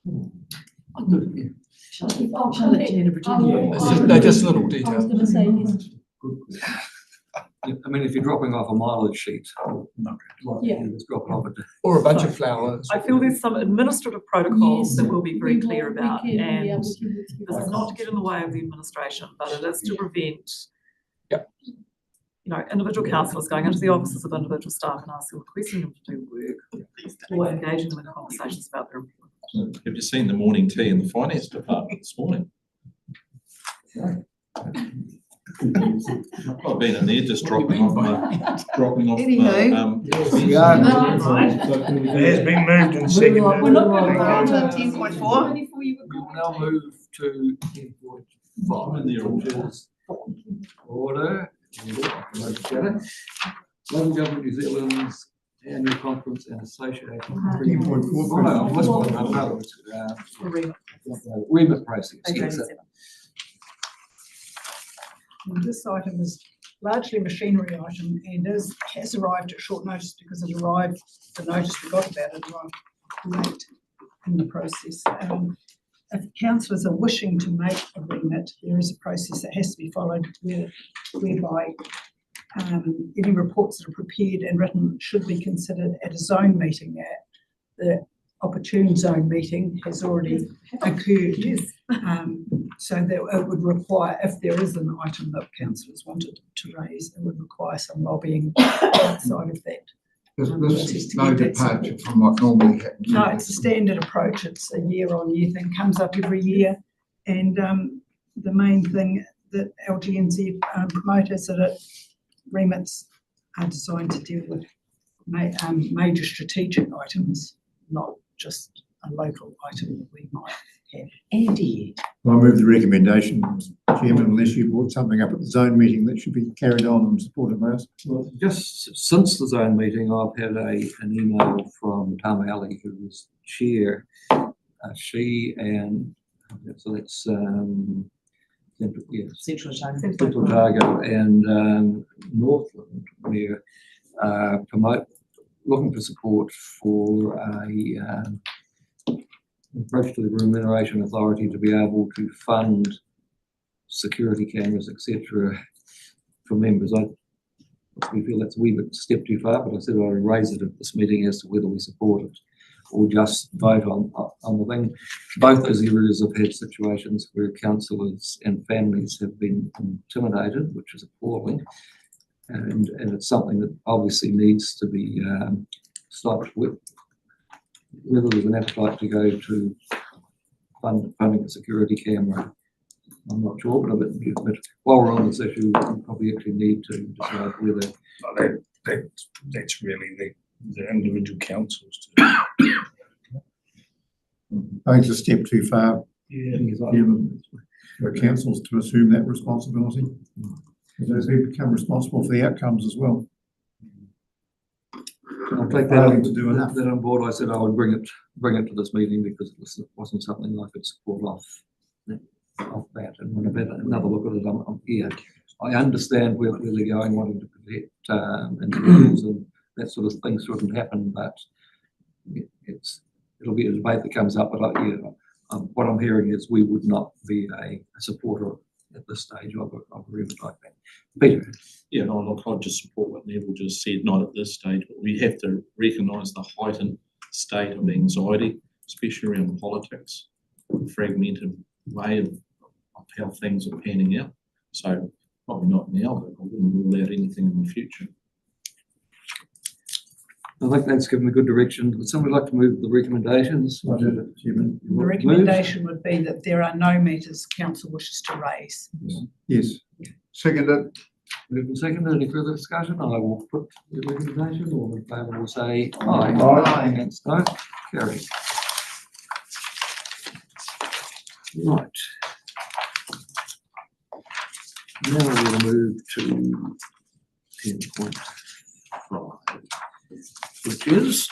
D: They're just little details.
S: I was going to say yes.
A: I mean, if you're dropping off a mileage sheet,
S: Yeah.
A: just drop it off
D: Or a bunch of flowers.
K: I feel there's some administrative protocols
S: Yes.
K: that we'll be very
S: We
K: clear
S: will- we
K: about,
S: can- yeah,
K: and
S: we can work through
K: this is
S: that.
K: not to get in the way of the administration, but it is to prevent
D: Yep.
K: Individual councillors going into the offices of individual staff and requesting them to do work or engaging them in conversations about their employment.
B: have you seen the morning tea in the finance department this morning? I've been in there just dropping off.
H: It has been moved and seconded.
S: We're not going to
H: Thank
S: go
H: you.
S: to 10.4.
A: We will now move to 10.5, which is order. Local Government New Zealand's annual conference and associated.
F: 10.4.
A: Oh, no, this one, no, it's, remit process. Yes,
R: And this item is largely a machinery item and has arrived at short notice because the notice we got about it arrived late in the process. If councillors are wishing to make a remit, there is a process that has to be followed whereby any reports that are prepared and written should be considered at a zone meeting. The opportune zone meeting has already occurred. So that it would require, if there is an item that councillors wanted to raise, it would require some lobbying outside of that.
J: This is no departure from what normally happens.
R: No, it's a standard approach. It's a year-on-year thing, comes up every year. And the main thing that LGNZ promote is that remits are designed to deal with major strategic items, not just a local item that we might have. Andy.
T: I move the recommendation, Chairman, unless you brought something up at the zone meeting that should be carried on and supported by us.
A: well, just since the zone meeting, I've had an email from Tama Ali, who was chair. She and, so that's,
G: Central Otago.
A: Central Otago and Northland, where looking for support for a approach to the Remuneration Authority to be able to fund security cameras, etc., for members. We feel that's a wee bit step too far, but I said I would raise it at this meeting as to whether we support it or just vote on the thing. Both those areas have had situations where councillors and families have been intimidated, which is appalling, and it's something that obviously needs to be stopped with. Whether there's an appetite to go to funding a security camera, I'm not sure, but while we're on this issue, we probably actually need to decide whether
H: That's really the individual councils.
T: I think it's a step too far,
H: Yeah.
T: Chairman, for councils to assume that responsibility. Because they become responsible for the outcomes as well.
A: I'll take that on board. I said I would bring it to this meeting because it wasn't something I could support off that. And when I've had another look at it, I'm here. I understand where they're going, wanting to protect individuals and that sort of thing shouldn't happen, but it'll be a debate that comes up. But what I'm hearing is we would not be a supporter at this stage of a remit like that. Peter.
B: Yeah, no, look, I'll just support what Neville just said, not at this stage, but we have to recognise the heightened state of anxiety, especially around politics, the fragmented way of how things are panning out. So probably not now, but I wouldn't rule out anything in the future.
A: I think that's given a good direction. Would somebody like to move the recommendations?
R: The recommendation would be that there are no matters council wishes to raise.
T: Yes.
J: Seconded.
A: Moved and seconded. Any further discussion? I will put the recommendation. All in favour will say aye.
J: Aye.
A: Against no. Carried. Right. Now we'll move to 10.5, which is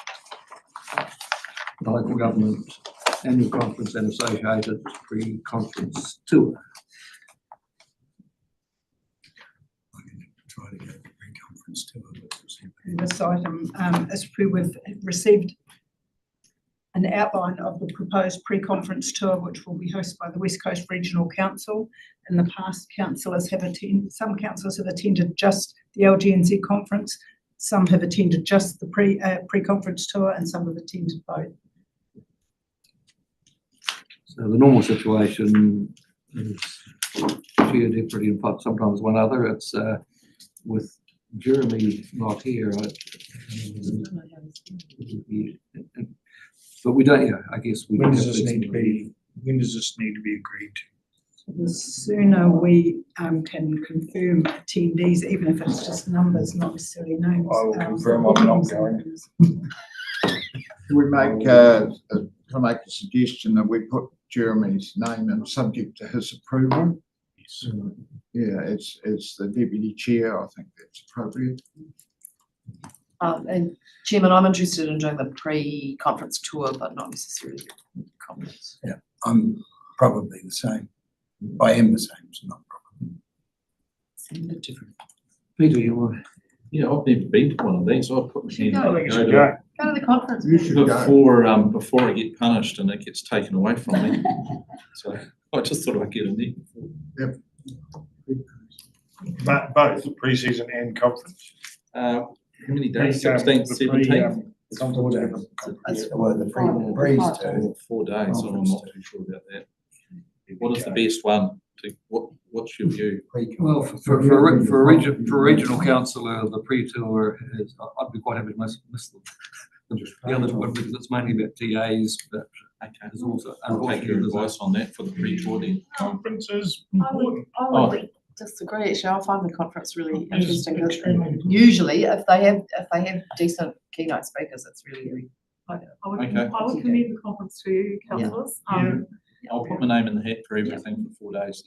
A: the local government annual conference and associated pre-conference tour.
H: Try to get the pre-conference tour.
R: This item is we've received an outline of the proposed pre-conference tour, which will be hosted by the West Coast Regional Council. In the past, some councillors have attended just the LGNZ conference, some have attended just the pre-conference tour, and some have attended both.
A: So the normal situation is chair, deputy, and sometimes one other. It's with Jeremy not here. But we don't. Yeah, I guess we.
H: When does this need to be agreed to?
R: The sooner we can confirm attendees, even if it's just numbers, not necessarily names.
H: I will confirm I'm not going.
J: Can we make can I make a suggestion that we put Jeremy's name in subject to his approval?
H: Yes.
J: Yeah, it's the deputy chair. I think that's appropriate.
I: And Chairman, I'm interested in doing the pre-conference tour, but not necessarily the conference.
F: Yeah, I'm probably the same. I am the same, so not probably.
I: It's a bit different.
A: Peter, you were.
B: Yeah, I've never been to one of these. I'll put my hand
I: go.
B: up.
I: I think
B: Go
I: you
B: to
I: should
B: it
I: Go to the conference.
F: You should go.
B: before I get punished and it gets taken away from me. So I just thought I'd get in there.
H: But both pre-season and conference.
B: How many days?
H: The
B: 16th,
H: the pre,
B: 17th?
H: It's 4 days.
F: Well, the breeze too.
B: 4 days, so I'm not too sure about that. What is the best one? What's your view?
A: Well, for regional councillor, the pre-tour is, I'd be quite happy to miss the other one because it's mainly about TAs, but there's also.
B: I'll take your advice on that for the pre-tour then.
H: Conferences.
I: I would disagree, actually. I find the conference really interesting. Usually, if they have decent keynote speakers, it's really.
K: I would
B: Okay.
K: commend the conference to you, councillors.
B: I'll put my name in the hat for everything for 4 days.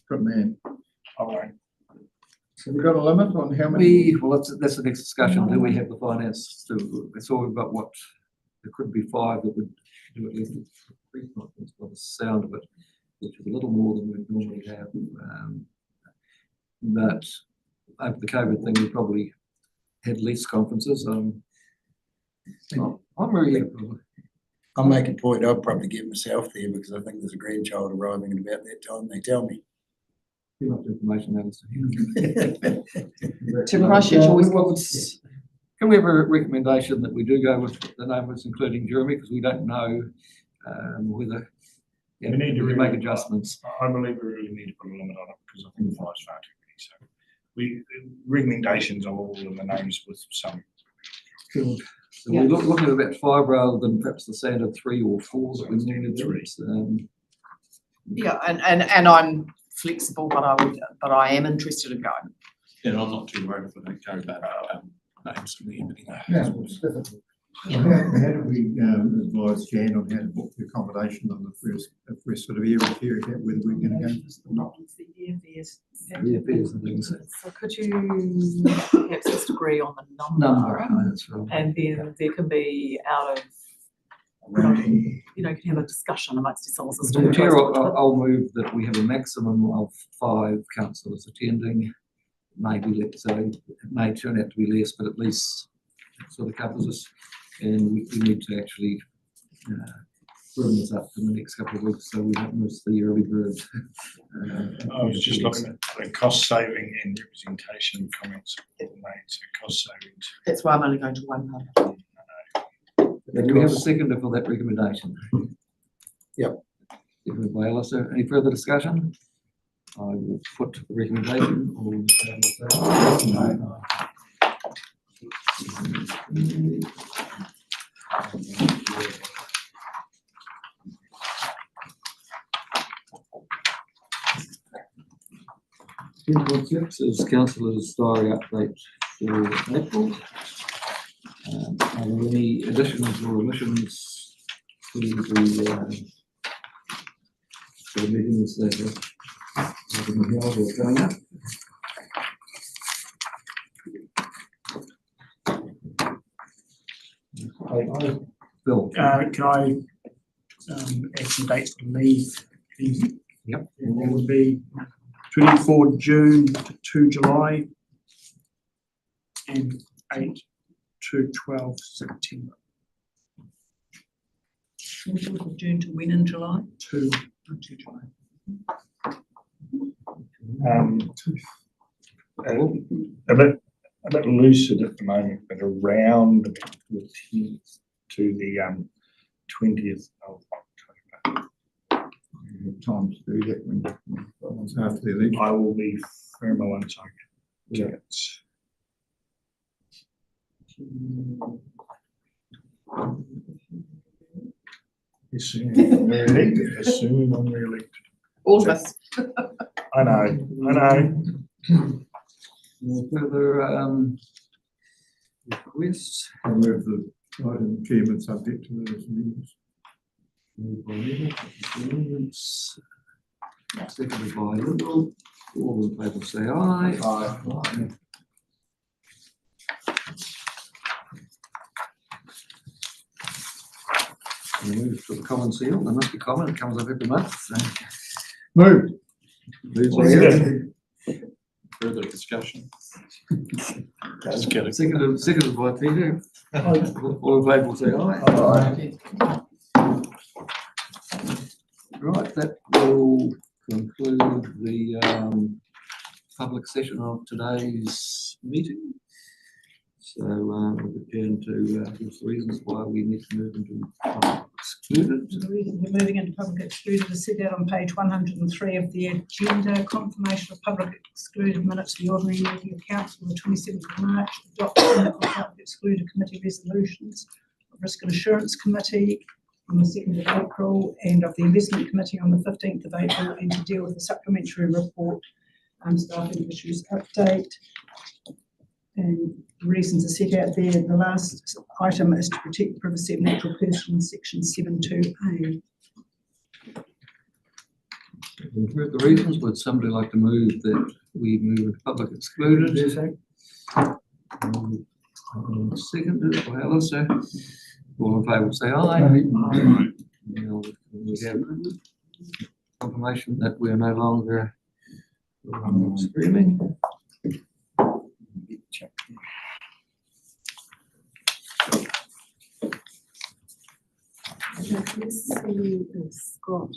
J: Good man.
H: All right.
J: So we've got a limit on how many?
A: Well, that's the next discussion. Do we have the finance to, it's all about what, there could be 5 that would do at least pre-conference by the sound of it, which is a little more than we normally have. But over the COVID thing, we probably had less conferences. I'm very happy.
F: I'll make a point, I'll probably get myself there because I think there's a grandchild arriving at about that time, they tell me.
A: Too much information, Alice.
I: To Christchurch always wants.
A: Can we have a recommendation that we do go with the numbers, including Jeremy, because we don't know whether
H: We need to
A: we make adjustments.
H: I believe we really need to put a limit on it because I think the five's far too many. So we, recommendations are all in the names with some.
A: Good. So we're looking at about 5 rather than perhaps the standard 3 or 4 that we normally do.
I: Yeah, and I'm flexible, but I am interested in going.
B: And I'm not too worried if I don't go, but names and everything.
J: Yeah, it's difficult.
T: How do we advise Jan on how to book the accommodation on the first, if we're sort of here, whether we're going to go or not?
A: VFAs and things.
K: So could you perhaps just agree on the number?
A: That's right.
K: And then there can be out of, you know, you can have a discussion amongst yourselves as to who
A: Chair,
K: goes to it.
A: I'll move that we have a maximum of 5 councillors attending. Maybe, let's say, it may turn out to be less, but at least sort of covers us. And we need to actually firm this up in the next couple of weeks so we don't miss the early bird.
H: I was just looking at the cost saving and representation comments that were made, so cost savings.
I: That's why I'm only going to one pub.
A: Do we have a seconder for that recommendation?
F: Yep.
A: Seconded by Alistair. Any further discussion? I will put the recommendation on. Six is councillor's diary update for April. Are there any additions or omissions to the meetings that have been held or coming up? Bill.
H: Can I add some dates for leave?
A: Yep.
H: And that would be 24 June to 2 July and 8 to 12 September.
R: 24th of June to when in July?
H: 2 July. A bit lucid at the moment, but around about the 10th to the 20th of October.
T: Time to do that when after the election.
H: I will be firmer once I get tickets. Assuming we're elected, assuming I'm re-elected.
I: All of us.
H: I know.
A: No further requests?
T: I move the item chairman subject to those amendments.
A: Moved by amendments. Seconded by Lyndall. All in favour say aye.
J: Aye.
A: We move to the common seal. There must be common. It comes up every month. So.
J: Moved.
A: Moved by Eric.
B: Further discussion?
C: Just kidding.
A: Seconded by Peter. All in favour will say aye. Right, that will conclude the public session of today's meeting. So we begin to give the reasons why we need to move into public excluded.
R: The reason we're moving into public excluded is set out on page 103 of the agenda. Confirmation of public excluded minutes of the ordinary meeting of council on the 27th of March. Adoption of public excluded committee resolutions of Risk and Assurance Committee on the 2nd of April and of the Investment Committee on the 15th of April, and to deal with the supplementary report staffing issues update. And the reasons are set out there. The last item is to protect the privacy of natural persons, section 7.2a.
A: We've heard the reasons. Would somebody like to move that we move into public excluded? Seconded by Alistair. All in favour say aye. Now we have confirmation that we are no longer screaming.
K: Let's see, Scott.